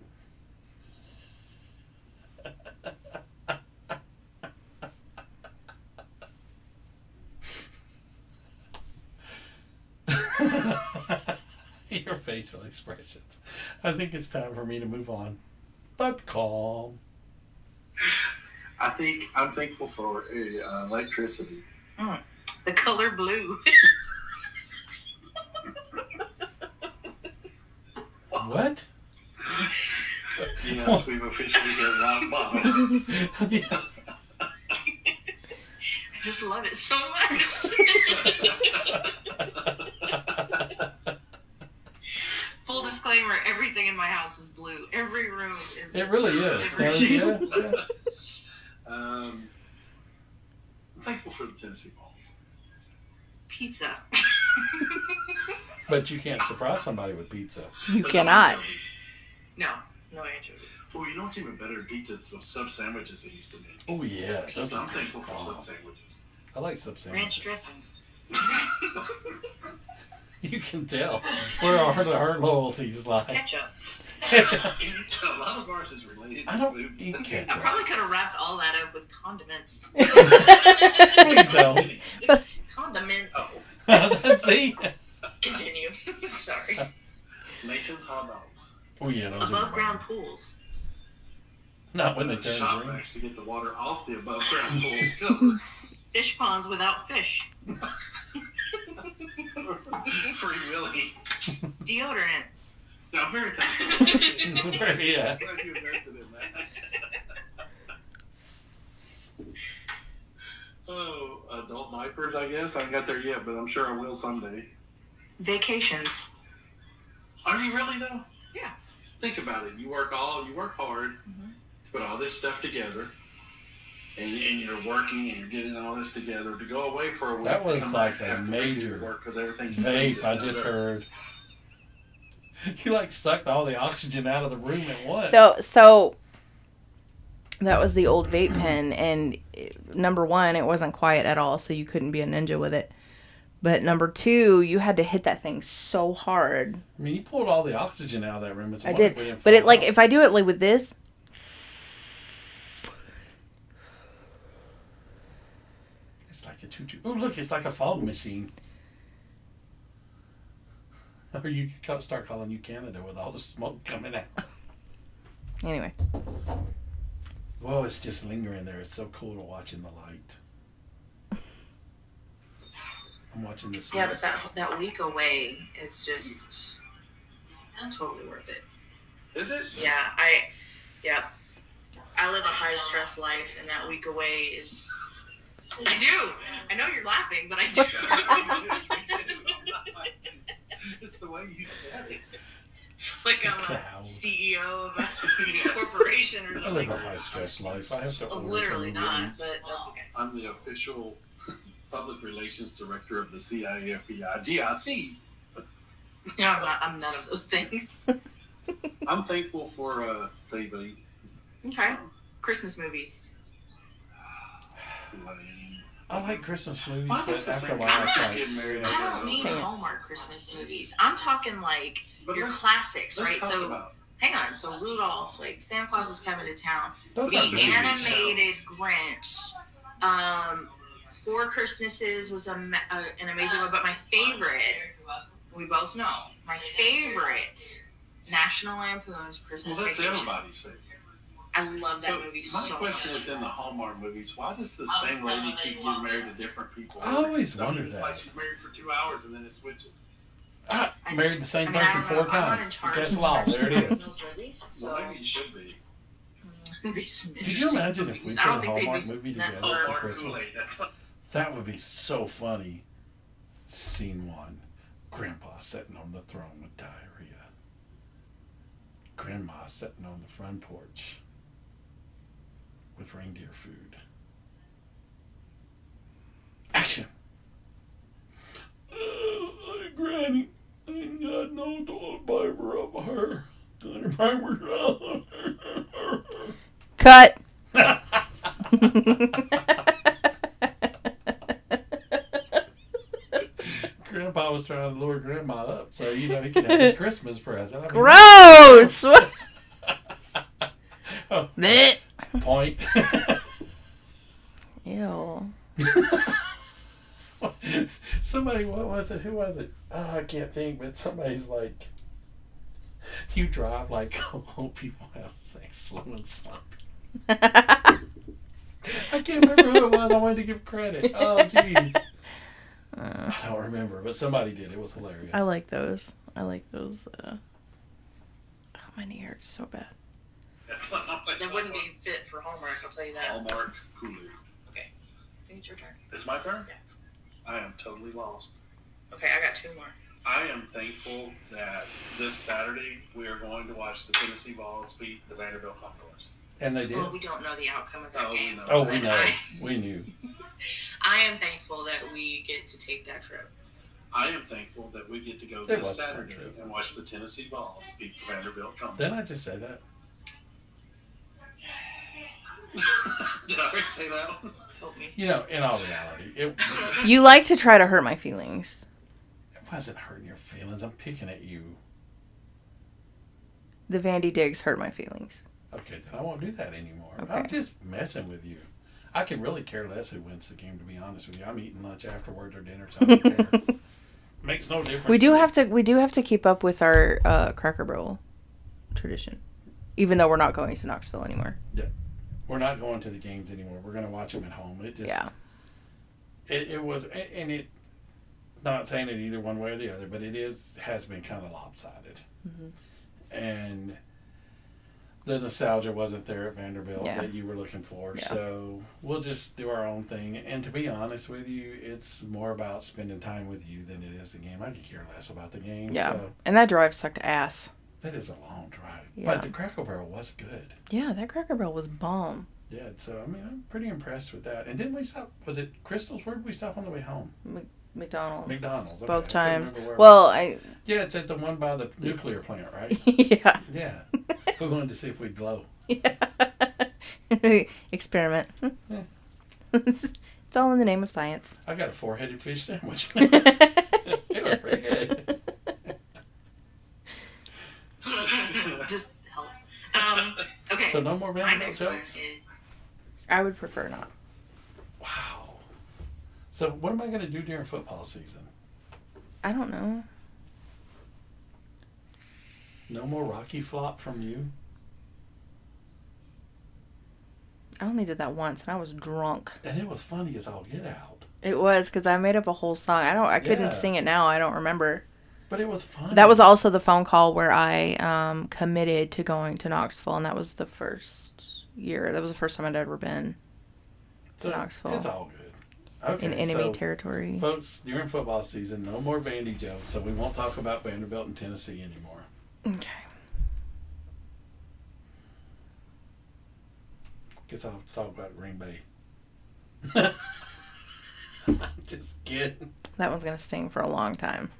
[SPEAKER 2] Your facial expressions. I think it's time for me to move on. But calm.
[SPEAKER 4] I think I'm thankful for electricity.
[SPEAKER 3] The color blue.
[SPEAKER 2] What?
[SPEAKER 4] Yes, we've officially hit rock bottom.
[SPEAKER 2] Yeah.
[SPEAKER 3] I just love it so much. Full disclaimer, everything in my house is blue. Every room is.
[SPEAKER 2] It really is.
[SPEAKER 3] different
[SPEAKER 2] Yeah,
[SPEAKER 3] shade.
[SPEAKER 2] yeah.
[SPEAKER 4] I'm thankful for the Tennessee balls.
[SPEAKER 3] Pizza.
[SPEAKER 2] But you can't surprise somebody with pizza.
[SPEAKER 1] You
[SPEAKER 4] But
[SPEAKER 1] cannot.
[SPEAKER 4] anchovies.
[SPEAKER 3] No anchovies.
[SPEAKER 4] Oh, you know what's even better than pizza? It's those sub sandwiches they used to make.
[SPEAKER 2] Oh yeah, those
[SPEAKER 4] I'm
[SPEAKER 2] are
[SPEAKER 4] thankful for
[SPEAKER 2] bomb.
[SPEAKER 4] sub sandwiches.
[SPEAKER 2] I like sub
[SPEAKER 3] Ranch
[SPEAKER 2] sandwiches.
[SPEAKER 3] dressing.
[SPEAKER 2] You can tell where her loyalties lie.
[SPEAKER 3] Ketchup.
[SPEAKER 4] A lot of ours is related to
[SPEAKER 2] I don't
[SPEAKER 4] food.
[SPEAKER 2] eat
[SPEAKER 3] I
[SPEAKER 2] ketchup.
[SPEAKER 3] probably could have wrapped all that up with condiments.
[SPEAKER 2] Please don't.
[SPEAKER 3] Condiments.
[SPEAKER 4] Oh,
[SPEAKER 2] See?
[SPEAKER 3] Continue. Sorry.
[SPEAKER 4] Nathan's hot dogs.
[SPEAKER 2] Oh yeah, those
[SPEAKER 3] Above
[SPEAKER 2] are
[SPEAKER 3] ground pools.
[SPEAKER 2] not when they
[SPEAKER 4] Those
[SPEAKER 2] turn
[SPEAKER 4] shop
[SPEAKER 2] green.
[SPEAKER 4] racks to get the water off the above ground pool cover.
[SPEAKER 3] Fish ponds without fish.
[SPEAKER 4] Free Willy.
[SPEAKER 3] Deodorant.
[SPEAKER 4] Yeah, I'm very thankful.
[SPEAKER 2] Yeah.
[SPEAKER 4] Glad you invested in that. Oh, adult diapers, I guess. I haven't got there yet, but I'm sure I will someday.
[SPEAKER 3] Vacations.
[SPEAKER 4] Are you really though?
[SPEAKER 3] Yeah.
[SPEAKER 4] Think about it. You work hard to put all this stuff together, and you're working and you're getting all this together to go away for a week.
[SPEAKER 2] That
[SPEAKER 4] to
[SPEAKER 2] was
[SPEAKER 4] come
[SPEAKER 2] like
[SPEAKER 4] back
[SPEAKER 2] a
[SPEAKER 4] after
[SPEAKER 2] major
[SPEAKER 4] work because everything
[SPEAKER 2] Vape, I just heard. You like sucked all the oxygen out of the room at once.
[SPEAKER 1] So that was the old vape pen, and number one, it wasn't quiet at all, so you couldn't be a ninja with it. But number two, you had to hit that thing so hard.
[SPEAKER 2] I mean, you pulled all the oxygen out of that room. It's
[SPEAKER 1] I did,
[SPEAKER 2] wonderful.
[SPEAKER 1] but it like if I do it like with this,
[SPEAKER 2] It's like a choo-choo. Oh, look, it's like a fog machine. Or you could start calling you Canada with all the smoke coming out.
[SPEAKER 1] Anyway.
[SPEAKER 2] Well, it's just lingering there. It's so cool to watch in the light. I'm watching this.
[SPEAKER 3] Yeah, but that week away is just totally worth it.
[SPEAKER 4] Is it?
[SPEAKER 3] Yeah, I live a high stress life, and that week away is. I do. I know you're laughing, but I do.
[SPEAKER 4] It's the way you said it.
[SPEAKER 3] Like I'm a CEO of a corporation or
[SPEAKER 2] I live
[SPEAKER 3] something.
[SPEAKER 2] a high stress life. I have to order
[SPEAKER 3] Literally
[SPEAKER 2] from
[SPEAKER 3] not,
[SPEAKER 2] Uber
[SPEAKER 3] but that's okay.
[SPEAKER 4] I'm the official public relations director of the CIA, FBI, GIC.
[SPEAKER 3] No, I'm none of those things.
[SPEAKER 4] I'm thankful for baby.
[SPEAKER 3] Okay. Christmas movies.
[SPEAKER 2] I like Christmas movies,
[SPEAKER 4] Why
[SPEAKER 2] but
[SPEAKER 4] does the
[SPEAKER 2] after a
[SPEAKER 4] same
[SPEAKER 2] while,
[SPEAKER 4] guy
[SPEAKER 2] it's
[SPEAKER 4] keep
[SPEAKER 2] like,
[SPEAKER 4] getting married?
[SPEAKER 3] I don't mean
[SPEAKER 1] Hang on.
[SPEAKER 3] Hallmark Christmas movies. I'm talking like
[SPEAKER 4] But
[SPEAKER 3] your
[SPEAKER 4] let's-
[SPEAKER 3] classics,
[SPEAKER 4] Let's
[SPEAKER 3] right?
[SPEAKER 4] talk
[SPEAKER 3] So
[SPEAKER 4] about.
[SPEAKER 3] hang on. So Rudolph, like Santa Claus is coming to town.
[SPEAKER 2] those
[SPEAKER 3] The
[SPEAKER 2] aren't movies.
[SPEAKER 3] animated Grinch. Four Christmases was an amazing one, but my favorite, we both know, my favorite, National Lampoon's Christmas
[SPEAKER 4] Well, that's
[SPEAKER 3] Vacation.
[SPEAKER 4] everybody's favorite.
[SPEAKER 3] I love that
[SPEAKER 4] But
[SPEAKER 3] movie
[SPEAKER 4] my
[SPEAKER 3] so
[SPEAKER 4] question
[SPEAKER 3] much.
[SPEAKER 4] is, in the Hallmark movies, why does the same lady keep getting married to different people?
[SPEAKER 2] I always wondered
[SPEAKER 4] It's
[SPEAKER 2] that.
[SPEAKER 4] like she's married for 2 hours and then it switches.
[SPEAKER 2] I married the same
[SPEAKER 3] I
[SPEAKER 2] person
[SPEAKER 3] don't
[SPEAKER 2] 4
[SPEAKER 3] know. I'm not in
[SPEAKER 2] times.
[SPEAKER 3] charge
[SPEAKER 2] Guess
[SPEAKER 3] of
[SPEAKER 2] law. There it is.
[SPEAKER 3] those movies,
[SPEAKER 4] So
[SPEAKER 3] so
[SPEAKER 4] maybe you should be.
[SPEAKER 3] maybe some
[SPEAKER 2] Could you
[SPEAKER 3] interesting
[SPEAKER 2] imagine if we
[SPEAKER 3] movies.
[SPEAKER 2] put
[SPEAKER 3] I
[SPEAKER 2] a
[SPEAKER 3] don't think they'd
[SPEAKER 2] Hallmark
[SPEAKER 3] be
[SPEAKER 2] movie
[SPEAKER 3] that
[SPEAKER 2] together
[SPEAKER 3] hard.
[SPEAKER 2] for
[SPEAKER 4] Hallmark
[SPEAKER 2] Christmas?
[SPEAKER 4] Kool-Aid. That's what.
[SPEAKER 2] That would be so funny. Scene 1. Grandpa sitting on the throne with diarrhea. Grandma sitting on the front porch with reindeer food. Action! Granny, I ain't got no toilet paper up her. Toilet paper's up.
[SPEAKER 1] Cut.
[SPEAKER 2] Grandpa was trying to lure Grandma up so, he could have his Christmas present. I mean,
[SPEAKER 1] Gross.
[SPEAKER 2] Oh,
[SPEAKER 1] Blech.
[SPEAKER 2] point.
[SPEAKER 1] Ew.
[SPEAKER 2] Somebody, what was it? Who was it? Oh, I can't think, but somebody's like, you drive like old people have sex slow and sloppy. I can't remember who it was. I wanted to give credit. Oh, jeez. I don't remember, but somebody did. It was hilarious.
[SPEAKER 1] I like those. Oh, my knee hurts so bad.
[SPEAKER 4] That's what I'm like.
[SPEAKER 3] That wouldn't be fit for Hallmark, I'll tell you that.
[SPEAKER 4] Hallmark Kool-Aid.
[SPEAKER 3] I think it's your turn.
[SPEAKER 4] It's my turn?
[SPEAKER 3] Yes.
[SPEAKER 4] I am totally lost.
[SPEAKER 3] Okay, I got 2 more.
[SPEAKER 4] I am thankful that this Saturday we are going to watch the Tennessee Vols beat the Vanderbilt Commodores.
[SPEAKER 2] And they did.
[SPEAKER 3] Well, we don't know the outcome of that
[SPEAKER 4] Oh, we
[SPEAKER 3] game.
[SPEAKER 4] know.
[SPEAKER 2] Oh, we
[SPEAKER 3] but
[SPEAKER 2] know. We knew.
[SPEAKER 3] I am thankful that we get to take that trip.
[SPEAKER 4] I am thankful that we get to go
[SPEAKER 2] It
[SPEAKER 4] this
[SPEAKER 2] was a fun
[SPEAKER 4] Saturday
[SPEAKER 2] trip.
[SPEAKER 4] and watch the Tennessee Vols beat the Vanderbilt Commodores.
[SPEAKER 2] Didn't I just say that?
[SPEAKER 4] Did I already say that one?
[SPEAKER 3] Told me.
[SPEAKER 2] In all reality, it
[SPEAKER 1] You like to try to hurt my feelings.
[SPEAKER 2] wasn't hurting your feelings. I'm picking at you.
[SPEAKER 1] The Vandy Diggs hurt my feelings.
[SPEAKER 2] Okay, then I won't do that anymore.
[SPEAKER 1] Okay.
[SPEAKER 2] I'm just messing with you. I can really care less who wins the game, to be honest with you. I'm eating lunch afterwards or dinner, so I don't care. Makes no difference.
[SPEAKER 1] We do
[SPEAKER 2] to me.
[SPEAKER 1] have to keep up with our Cracker Barrel tradition, even though we're not going to Knoxville anymore.
[SPEAKER 2] We're not going to the games anymore. We're going to watch them at home. It just,
[SPEAKER 1] Yeah.
[SPEAKER 2] It was, and it, not saying it either one way or the other, but has been kind of lopsided.
[SPEAKER 1] Mm-hmm.
[SPEAKER 2] And the nostalgia wasn't there at Vanderbilt
[SPEAKER 1] Yeah.
[SPEAKER 2] that you were looking for.
[SPEAKER 1] Yeah.
[SPEAKER 2] So we'll just do our own thing. And to be honest with you, it's more about spending time with you than it is the game. I could care less about the game.
[SPEAKER 1] Yeah.
[SPEAKER 2] So
[SPEAKER 1] And that drive sucked ass.
[SPEAKER 2] that is a long drive.
[SPEAKER 1] Yeah.
[SPEAKER 2] But the Cracker Barrel was good.
[SPEAKER 1] Yeah, that Cracker Barrel was bomb.
[SPEAKER 2] Yeah, so I mean, I'm pretty impressed with that. And didn't we stop? Was it Crystal's? Where did we stop on the way home?
[SPEAKER 1] McDonald's.
[SPEAKER 2] McDonald's. Okay,
[SPEAKER 1] Both
[SPEAKER 2] I couldn't
[SPEAKER 1] times.
[SPEAKER 2] remember where.
[SPEAKER 1] Well,
[SPEAKER 2] Yeah, it's at the one by the nuclear plant, right?
[SPEAKER 1] yeah.
[SPEAKER 2] Yeah. We wanted to see if we'd glow.
[SPEAKER 1] Yeah. Experiment.
[SPEAKER 2] Yeah.
[SPEAKER 1] It's all in the name of science.
[SPEAKER 2] I got a 4-headed fish sandwich. It was pretty good.
[SPEAKER 3] Just help. Okay.
[SPEAKER 2] So no more
[SPEAKER 3] My
[SPEAKER 2] Vanderbilt
[SPEAKER 3] next one
[SPEAKER 2] jokes?
[SPEAKER 3] is
[SPEAKER 1] I would prefer not.
[SPEAKER 2] Wow. So what am I going to do during football season?
[SPEAKER 1] I don't know.
[SPEAKER 2] No more Rocky Flop from you?
[SPEAKER 1] I only did that once, and I was drunk.
[SPEAKER 2] And it was funny as all get out.
[SPEAKER 1] It was, because I made up a whole song. I couldn't
[SPEAKER 2] Yeah.
[SPEAKER 1] sing it now. I don't remember.
[SPEAKER 2] But it was funny.
[SPEAKER 1] That was also the phone call where I committed to going to Knoxville, and that was the first year. That was the first time I'd ever been to Knoxville.
[SPEAKER 2] It's all good. Okay,
[SPEAKER 1] in enemy
[SPEAKER 2] so,
[SPEAKER 1] territory.
[SPEAKER 2] Folks, during football season, no more Vandy jokes, so we won't talk about Vanderbilt and Tennessee anymore.
[SPEAKER 1] Okay.
[SPEAKER 2] Guess I'll have to talk about Green Bay. Just kidding.
[SPEAKER 1] That one's going to sting for a long time.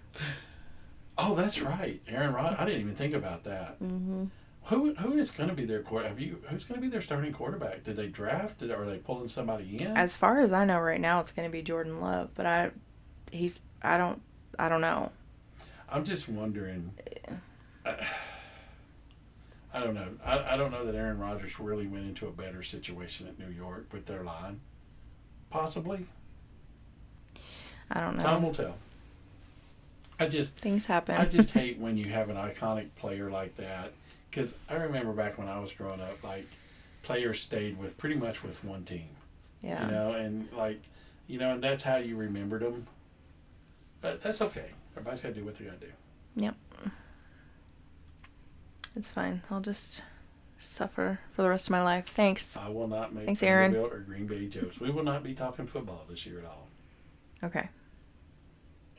[SPEAKER 2] Oh, that's right. Aaron Rodgers. I didn't even think about that.
[SPEAKER 1] Mm-hmm.
[SPEAKER 2] Who is going to be their quarterback? Who's going to be their starting quarterback? Did they draft? Are they pulling somebody in?
[SPEAKER 1] As far as I know right now, it's going to be Jordan Love, but I don't know.
[SPEAKER 2] I'm just wondering. I don't know. I don't know that Aaron Rodgers really went into a better situation at New York with their line. Possibly.
[SPEAKER 1] I don't know.
[SPEAKER 2] Time will tell.
[SPEAKER 1] Things happen.
[SPEAKER 2] I just hate when you have an iconic player like that. Because I remember back when I was growing up, like, players stayed with pretty much with one team.
[SPEAKER 1] Yeah.
[SPEAKER 2] And that's how you remembered them. But that's okay. Everybody's got to do what they got to do.
[SPEAKER 1] Yep. It's fine. I'll just suffer for the rest of my life. Thanks.
[SPEAKER 2] I will not make
[SPEAKER 1] Thanks, Aaron.
[SPEAKER 2] Vanderbilt or Green Bay jokes. We will not be talking football this year at all.
[SPEAKER 1] Okay.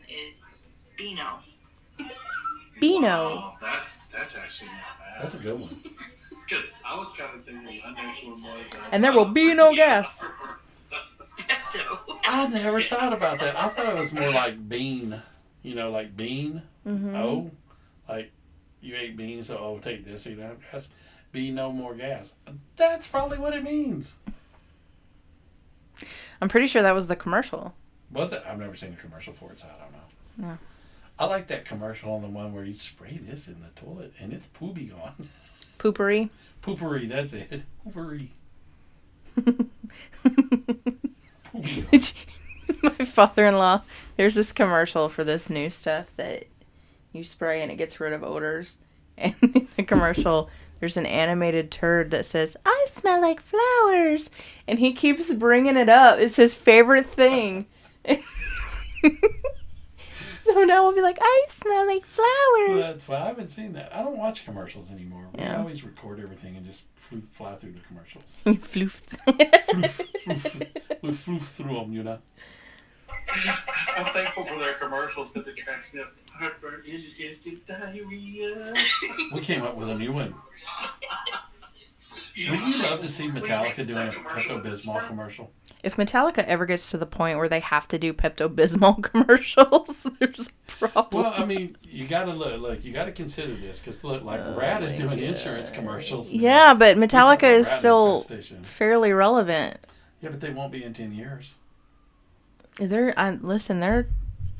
[SPEAKER 3] Is Beano.
[SPEAKER 1] Beano.
[SPEAKER 4] Wow, that's actually not bad.
[SPEAKER 2] That's a good one.
[SPEAKER 4] Because I was kind of thinking my next one was.
[SPEAKER 1] And there will be no gas.
[SPEAKER 3] Pepto.
[SPEAKER 2] I never thought about that. I thought it was more like bean. Like bean.
[SPEAKER 1] Mm-hmm.
[SPEAKER 2] Oh, like you ate beans, so take this so you don't have gas. Be no more gas. That's probably what it means.
[SPEAKER 1] I'm pretty sure that was the commercial.
[SPEAKER 2] Was it? I've never seen a commercial for it, so I don't know.
[SPEAKER 1] No.
[SPEAKER 2] I like that commercial on the one where you spray this in the toilet and it's poopy gone.
[SPEAKER 1] Poopery.
[SPEAKER 2] Poopery, that's it. Poopery.
[SPEAKER 1] My father-in-law, there's this commercial for this new stuff that you spray and it gets rid of odors. And in the commercial, there's an animated turd that says, "I smell like flowers." And he keeps bringing it up. It's his favorite thing. So now we'll be like, "I smell like flowers."
[SPEAKER 2] Well, that's why I haven't seen that. I don't watch commercials anymore. We
[SPEAKER 1] Yeah.
[SPEAKER 2] always record everything and just fly through the commercials.
[SPEAKER 1] Floof.
[SPEAKER 2] We floof through them,
[SPEAKER 4] I'm thankful for their commercials because it cracks me up. Heartburn, indigestion, diarrhea.
[SPEAKER 2] We came up with a new one. Would you love to see Metallica doing a Pepto-Bismol commercial?
[SPEAKER 1] If Metallica ever gets to the point where they have to do Pepto-Bismol commercials, there's a problem.
[SPEAKER 2] Well, I mean, you got to look. You got to consider this because look, like Rat is doing insurance commercials.
[SPEAKER 1] Yeah, but Metallica is
[SPEAKER 2] Rat
[SPEAKER 1] still
[SPEAKER 2] infestation.
[SPEAKER 1] fairly relevant.
[SPEAKER 2] Yeah, but they won't be in 10 years.
[SPEAKER 1] They're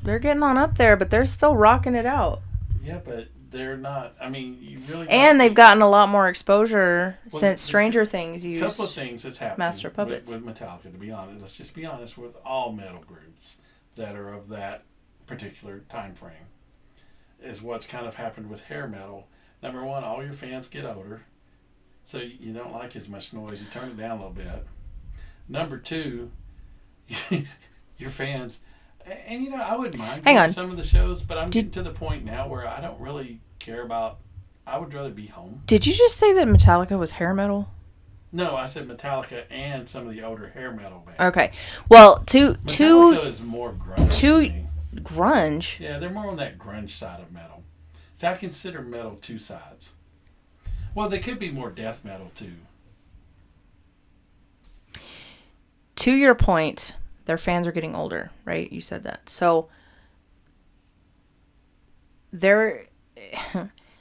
[SPEAKER 1] getting on up there, but they're still rocking it out.
[SPEAKER 2] Yeah, but they're not. I mean, you really.
[SPEAKER 1] And they've gotten a lot more exposure
[SPEAKER 2] Well,
[SPEAKER 1] since Stranger Things
[SPEAKER 2] A
[SPEAKER 1] used.
[SPEAKER 2] couple of things that's happened
[SPEAKER 1] Master Puppets.
[SPEAKER 2] with Metallica, to be honest. Let's just be honest with all metal groups that are of that particular time frame. Is what's kind of happened with hair metal. Number one, all your fans get older, so you don't like as much noise. You turn it down a little bit. Number two, your fans, and I wouldn't mind
[SPEAKER 1] Hang on.
[SPEAKER 2] some of the shows, but I'm getting to the point now where I don't really care about. I would rather be home.
[SPEAKER 1] Did you just say that Metallica was hair metal?
[SPEAKER 2] No, I said Metallica and some of the older hair metal bands.
[SPEAKER 1] Okay. Well,
[SPEAKER 2] Metallica is more grunge. To me.
[SPEAKER 1] Grunge.
[SPEAKER 2] Yeah, they're more on that grunge side of metal. So I consider metal two sides. Well, they could be more death metal too.
[SPEAKER 1] To your point, their fans are getting older, right? You said that. So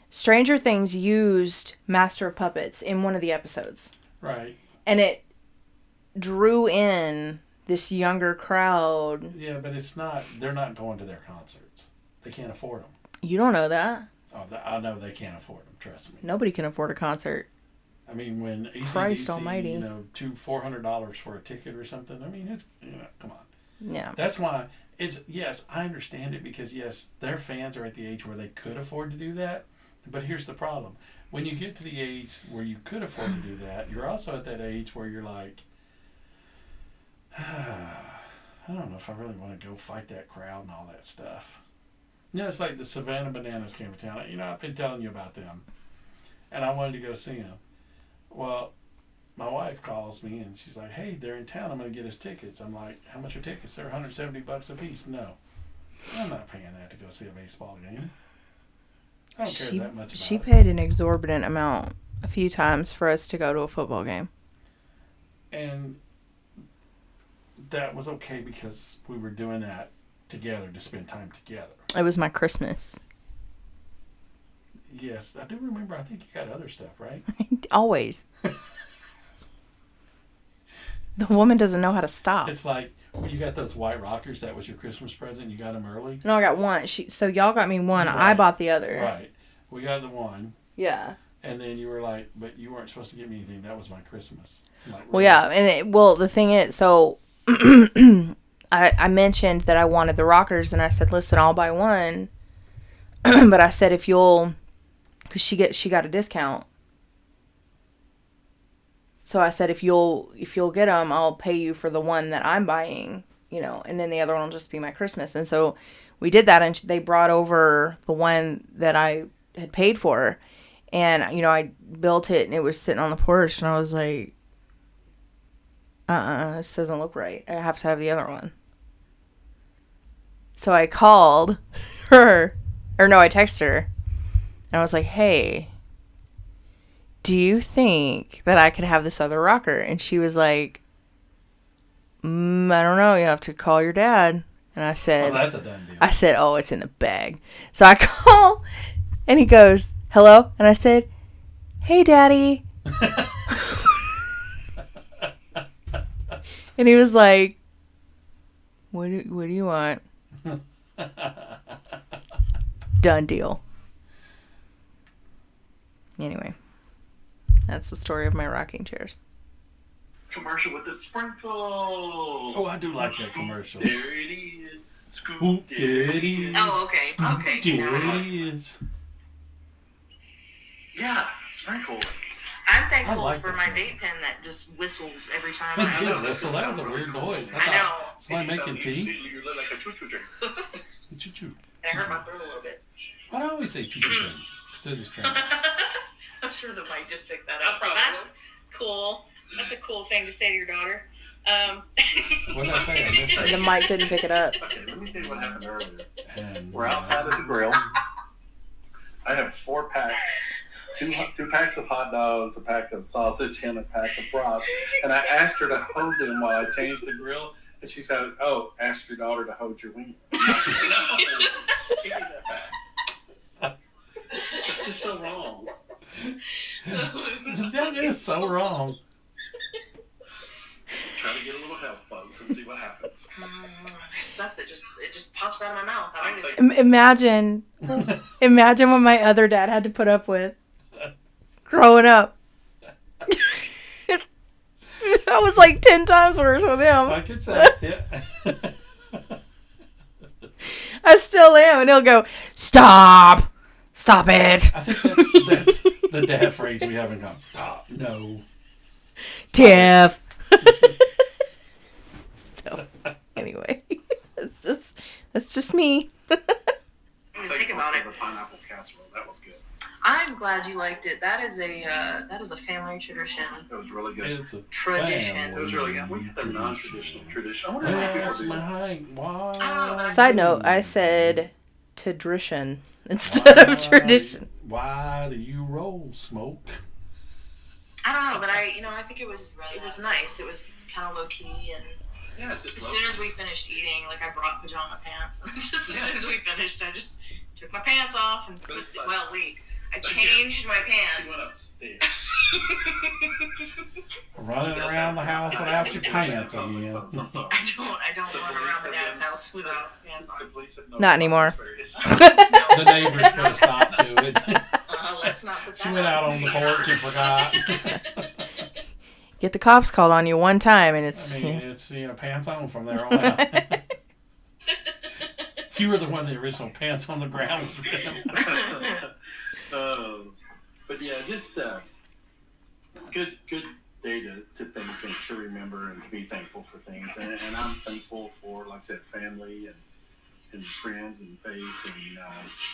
[SPEAKER 1] Stranger Things used Master of Puppets in one of the episodes.
[SPEAKER 2] Right.
[SPEAKER 1] And it drew in this younger crowd.
[SPEAKER 2] Yeah, but they're not going to their concerts. They can't afford them.
[SPEAKER 1] You don't know that.
[SPEAKER 2] Oh, I know they can't afford them, trust me.
[SPEAKER 1] Nobody can afford a concert.
[SPEAKER 2] I mean, when
[SPEAKER 1] Christ
[SPEAKER 2] AC/DC,
[SPEAKER 1] almighty.
[SPEAKER 2] $400 for a ticket or something, I mean, it's, come on.
[SPEAKER 1] Yeah.
[SPEAKER 2] That's why yes, I understand it because yes, their fans are at the age where they could afford to do that, But here's the problem. When you get to the age where you could afford to do that, you're also at that age where you're like, I don't know if I really want to go fight that crowd and all that stuff. It's like the Savannah Bananas came to town. I've been telling you about them. And I wanted to go see them. Well, my wife calls me and she's like, hey, they're in town. I'm going to get us tickets. I'm like, how much are tickets? They're $170 a piece. No. I'm not paying that to go see a baseball game. I don't care that much about
[SPEAKER 1] She
[SPEAKER 2] it.
[SPEAKER 1] paid an exorbitant amount a few times for us to go to a football game.
[SPEAKER 2] And that was okay because we were doing that together to spend time together.
[SPEAKER 1] It was my Christmas.
[SPEAKER 2] Yes, I do remember. I think you got other stuff, right?
[SPEAKER 1] Always. The woman doesn't know how to stop.
[SPEAKER 2] It's like when you got those white rockers. That was your Christmas present. You got them early.
[SPEAKER 1] No, I got one. So y'all got me one.
[SPEAKER 2] Right.
[SPEAKER 1] I bought the other.
[SPEAKER 2] Right. We got the one.
[SPEAKER 1] Yeah.
[SPEAKER 2] And then you were like, but you weren't supposed to get me anything. That was my Christmas. I'm like,
[SPEAKER 1] Well,
[SPEAKER 2] really?
[SPEAKER 1] yeah. And the thing is, so I mentioned that I wanted the rockers, and I said, listen, I'll buy one. But I said, if you'll, because she got a discount. So I said, if you'll get them, I'll pay you for the one that I'm buying, and then the other one will just be my Christmas. And so we did that, and they brought over the one that I had paid for, and I built it, and it was sitting on the porch, and I was like, this doesn't look right. I have to have the other one. So I called her, or no, I texted her, and I was like, hey, do you think that I could have this other rocker? And she was like, I don't know. You have to call your dad. And I said,
[SPEAKER 2] well, that's a done deal.
[SPEAKER 1] I said, oh, it's in the bag. So I call, and he goes, hello? And I said, hey, Daddy. And he was like, what do you want? Done deal. Anyway. That's the story of my rocking chairs.
[SPEAKER 4] Commercial with the sprinkles.
[SPEAKER 2] Oh, I do like that commercial.
[SPEAKER 4] There it is. Scoop,
[SPEAKER 2] Oop,
[SPEAKER 4] there
[SPEAKER 2] there
[SPEAKER 4] it
[SPEAKER 2] it
[SPEAKER 4] is.
[SPEAKER 2] is.
[SPEAKER 3] Oh, okay. Okay.
[SPEAKER 2] There it is.
[SPEAKER 4] Yeah, sprinkles.
[SPEAKER 3] I'm thankful
[SPEAKER 2] I like
[SPEAKER 3] for
[SPEAKER 2] that
[SPEAKER 3] my
[SPEAKER 2] commercial.
[SPEAKER 3] vape pen that just whistles every time
[SPEAKER 2] It
[SPEAKER 3] I
[SPEAKER 2] did
[SPEAKER 3] open it.
[SPEAKER 2] whistle. That was a weird noise.
[SPEAKER 3] I know.
[SPEAKER 2] Somebody making tea.
[SPEAKER 4] You look like a choo-choo train.
[SPEAKER 2] Choo-choo.
[SPEAKER 3] It hurt my throat a little bit.
[SPEAKER 2] Why do I always say choo-choo train? Instead of train.
[SPEAKER 3] I'm sure the mic just picked that up. So
[SPEAKER 5] Probably.
[SPEAKER 3] that's cool. That's a cool thing to say to your daughter.
[SPEAKER 2] What did I say? I missed
[SPEAKER 1] The
[SPEAKER 2] it.
[SPEAKER 1] mic didn't pick it up.
[SPEAKER 4] Okay, let me tell you what happened earlier.
[SPEAKER 2] And,
[SPEAKER 4] We're outside of the grill. I have 4 packs. Two packs of hot dogs, a pack of sausage, and a pack of brats. And I asked her to hold them while I changed the grill. And she said, oh, ask your daughter to hold your wiener. No, give me that back. That's just so wrong.
[SPEAKER 2] That is so wrong.
[SPEAKER 4] Try to get a little help, folks, and see what happens.
[SPEAKER 3] Stuff that just pops out of my mouth. I
[SPEAKER 4] I'm
[SPEAKER 3] don't even.
[SPEAKER 4] thinking,
[SPEAKER 1] Imagine what my other dad had to put up with growing up. That was like 10 times worse with him.
[SPEAKER 2] I could say, yeah.
[SPEAKER 1] I still am, and he'll go, stop it,
[SPEAKER 2] I think that's the dad phrase we haven't got. Stop. No.
[SPEAKER 1] Tiff. So, anyway, that's just me.
[SPEAKER 3] Think about it.
[SPEAKER 4] The pineapple casserole. That was good.
[SPEAKER 3] I'm glad you liked it. That is a family tradition.
[SPEAKER 4] It was really good.
[SPEAKER 2] It's a
[SPEAKER 3] Tradition.
[SPEAKER 4] It was really good. We had the non-traditional tradition. I wonder how
[SPEAKER 2] That's
[SPEAKER 4] people do that.
[SPEAKER 2] my
[SPEAKER 3] I don't know, but
[SPEAKER 1] Side note, I said tradition instead of tradition.
[SPEAKER 2] Why do you roll smoke?
[SPEAKER 3] I don't know, but I think it was nice. It was kind of low key, and
[SPEAKER 4] Yeah, it's just
[SPEAKER 3] as soon as we finished eating, like I brought pajama pants, and just as soon as we finished, I just took my pants off and I changed my
[SPEAKER 4] She
[SPEAKER 3] pants.
[SPEAKER 4] went upstairs.
[SPEAKER 2] Running around the house without your pants on.
[SPEAKER 4] I'm sorry.
[SPEAKER 3] I don't run around my dad's house without pants on.
[SPEAKER 4] The police said no.
[SPEAKER 1] Not anymore.
[SPEAKER 2] The neighbors put a stop to it.
[SPEAKER 3] Let's not put that
[SPEAKER 2] She went out on the porch and forgot.
[SPEAKER 1] Get the cops called on you one time, and it's
[SPEAKER 2] I mean, it's pants on from there on out. You were the one with the original pants on the ground.
[SPEAKER 4] But yeah, just good day to think and to remember and to be thankful for things. And I'm thankful for, like I said, family and friends and faith. And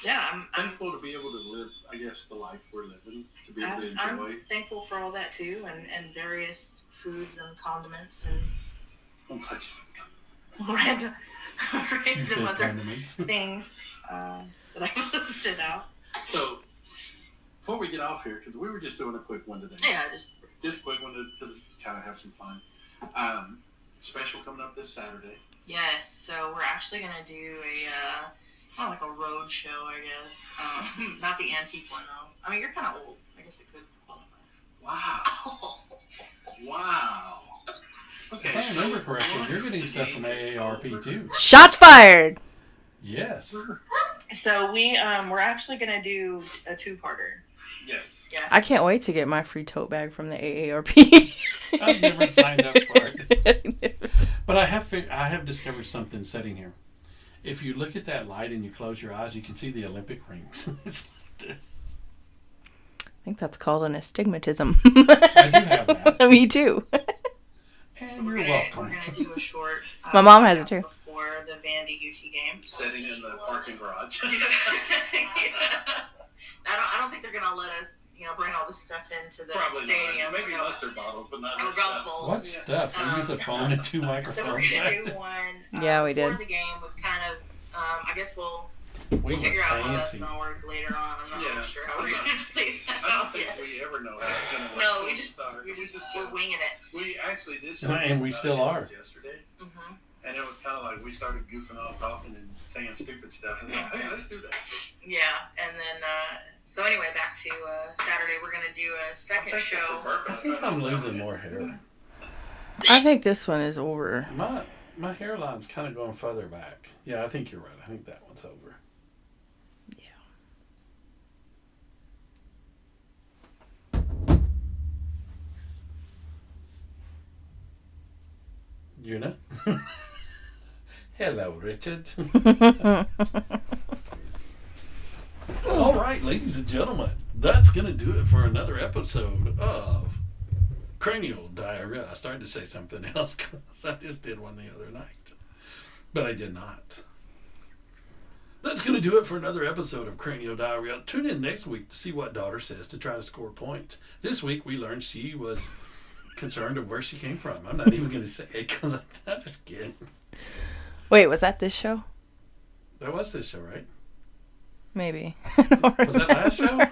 [SPEAKER 3] Yeah, I'm
[SPEAKER 4] thankful to be able to live, I guess, the life we're living, to be able to enjoy.
[SPEAKER 3] I'm thankful for all that too, and various foods and condiments and random other things that I've listed out.
[SPEAKER 4] So, before we get off here, because we were just doing a quick one today.
[SPEAKER 3] Yeah,
[SPEAKER 4] just a quick one to kind of have some fun. Special coming up this Saturday.
[SPEAKER 3] Yes, so we're actually gonna do a like a road show, I guess. Not the antique one though. I mean, you're kind of old. I guess it could qualify.
[SPEAKER 4] Wow. Wow. Okay,
[SPEAKER 2] If I remember correctly, you're getting stuff from AARP too.
[SPEAKER 1] Shots fired.
[SPEAKER 2] Yes.
[SPEAKER 3] So we're actually gonna do a two-parter.
[SPEAKER 4] Yes.
[SPEAKER 1] I can't wait to get my free tote bag from the AARP.
[SPEAKER 2] I've never signed up for it. But I have discovered something sitting here. If you look at that light and you close your eyes, you can see the Olympic rings.
[SPEAKER 1] I think that's called an astigmatism.
[SPEAKER 2] I do have that.
[SPEAKER 1] Me too.
[SPEAKER 2] And
[SPEAKER 3] So
[SPEAKER 2] you're
[SPEAKER 3] we're
[SPEAKER 2] welcome.
[SPEAKER 3] gonna do a short.
[SPEAKER 1] My mom has it too.
[SPEAKER 3] Before the Vandy UT game.
[SPEAKER 4] Sitting in the parking garage.
[SPEAKER 3] Yeah. I don't think they're gonna let us, bring all this stuff into the
[SPEAKER 4] Probably
[SPEAKER 3] stadium.
[SPEAKER 4] not. Maybe mustard bottles, but not
[SPEAKER 3] Or
[SPEAKER 4] this
[SPEAKER 3] golf
[SPEAKER 4] stuff.
[SPEAKER 3] balls.
[SPEAKER 2] What stuff? We use a phone and two
[SPEAKER 3] So
[SPEAKER 2] microphones.
[SPEAKER 3] we're gonna do one.
[SPEAKER 1] Yeah, we
[SPEAKER 3] before
[SPEAKER 1] did.
[SPEAKER 3] the game with kind of. I guess we'll
[SPEAKER 2] We was
[SPEAKER 3] figure out how that's
[SPEAKER 2] fancy.
[SPEAKER 3] gonna work later on. I'm not really sure how we're gonna play that
[SPEAKER 4] I don't
[SPEAKER 3] out
[SPEAKER 4] think
[SPEAKER 3] yet.
[SPEAKER 4] we ever know how it's going to work.
[SPEAKER 3] No,
[SPEAKER 4] till
[SPEAKER 3] we just
[SPEAKER 4] start.
[SPEAKER 3] we're winging it.
[SPEAKER 4] We actually this
[SPEAKER 2] And we still are.
[SPEAKER 4] yesterday,
[SPEAKER 3] Mm-hmm.
[SPEAKER 4] and it was kind of like we started goofing off, talking and saying stupid stuff, and like, hey, let's do that.
[SPEAKER 3] Yeah, and then so anyway, back to Saturday. We're gonna do a second
[SPEAKER 4] Thankful
[SPEAKER 3] show.
[SPEAKER 4] for Burp.
[SPEAKER 2] I think I'm losing more hair.
[SPEAKER 1] I think this one is over.
[SPEAKER 2] My hairline's kind of going further back. Yeah, I think you're right. I think that one's over. Una? Hello, Richard. All right, ladies and gentlemen, that's going to do it for another episode of Cranial Diarrhea. I started to say something else because I just did one the other night, but I did not. That's going to do it for another episode of Cranial Diarrhea. Tune in next week to see what daughter says to try to score points. This week we learned she was concerned of where she came from. I'm not even going to say it because I'm just kidding.
[SPEAKER 1] Wait, was that this show?
[SPEAKER 2] That was this show, right?
[SPEAKER 1] Maybe.
[SPEAKER 2] Was that last show?
[SPEAKER 1] I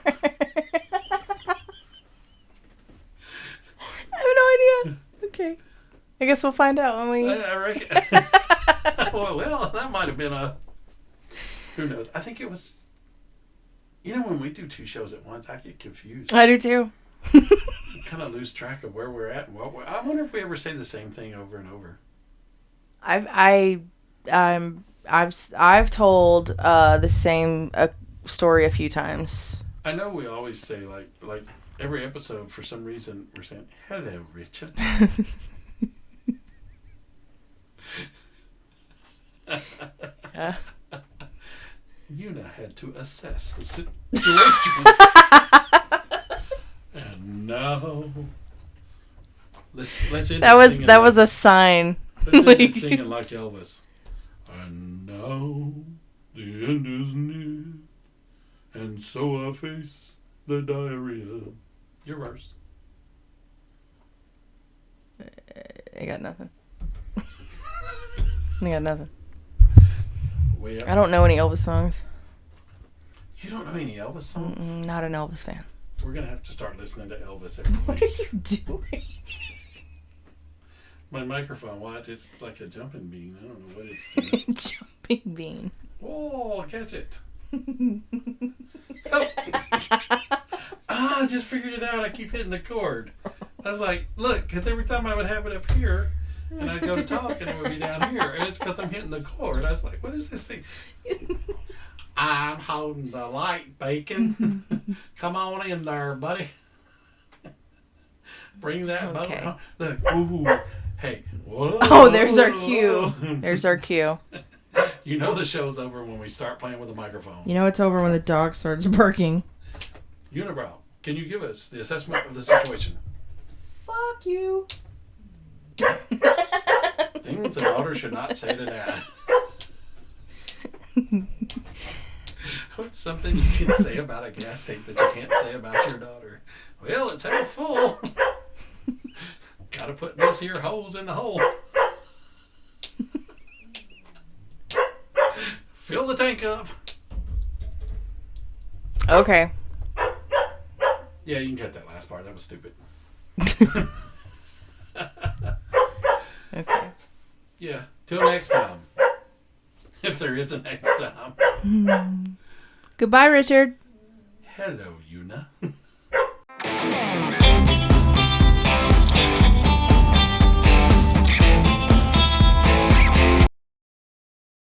[SPEAKER 1] have no idea. Okay. I guess we'll find out when we...
[SPEAKER 2] I reckon. well, that might have been a... Who knows? I think it was... when we do two shows at once, I get confused.
[SPEAKER 1] I do too.
[SPEAKER 2] Kind of lose track of where we're at and what we're... I wonder if we ever say the same thing over and over.
[SPEAKER 1] I've told the same story a few times.
[SPEAKER 2] I know we always say like every episode for some reason we're saying hello, Richard.
[SPEAKER 1] Yeah.
[SPEAKER 2] Una had to assess the situation. And now let's end
[SPEAKER 1] That was a sign.
[SPEAKER 2] let's end it singing like Elvis. And now the end is near, and so I face the diarrhea. You're worse.
[SPEAKER 1] I got nothing. I got nothing.
[SPEAKER 2] Way up.
[SPEAKER 1] I don't know any Elvis songs.
[SPEAKER 2] You don't know any Elvis songs?
[SPEAKER 1] Not an Elvis fan.
[SPEAKER 2] We're gonna have to start listening to Elvis every
[SPEAKER 1] What
[SPEAKER 2] week.
[SPEAKER 1] are you doing?
[SPEAKER 2] My microphone, watch, it's like a jumping bean. I don't know what it's doing.
[SPEAKER 1] Jumping bean.
[SPEAKER 2] Oh, catch it. Oh. I just figured it out. I keep hitting the cord. I was like, look, because every time I would have it up here, and I'd go to talk, and it would be down here, and it's because I'm hitting the cord. I was like, what is this thing? I'm holding the light, Bacon. Come on in there, buddy. Bring that boat
[SPEAKER 1] Okay.
[SPEAKER 2] home. Look, ooh, hey. Whoa.
[SPEAKER 1] Oh, there's our cue. There's our cue.
[SPEAKER 2] You know the show's over when we start playing with a microphone.
[SPEAKER 1] You know it's over when the dog starts barking.
[SPEAKER 2] Unibrow, can you give us the assessment of the situation?
[SPEAKER 1] Fuck you.
[SPEAKER 2] Things a daughter should not say to dad. What's something you can say about a gas tank that you can't say about your daughter? Well, it's half full. Gotta put this here hose in the hole. Fill the tank up.
[SPEAKER 1] Okay.
[SPEAKER 2] Yeah, you can cut that last part. That was stupid.
[SPEAKER 1] Okay.
[SPEAKER 2] Yeah. Till next time. If there is a next time.
[SPEAKER 1] Goodbye, Richard.
[SPEAKER 2] Hello, Una.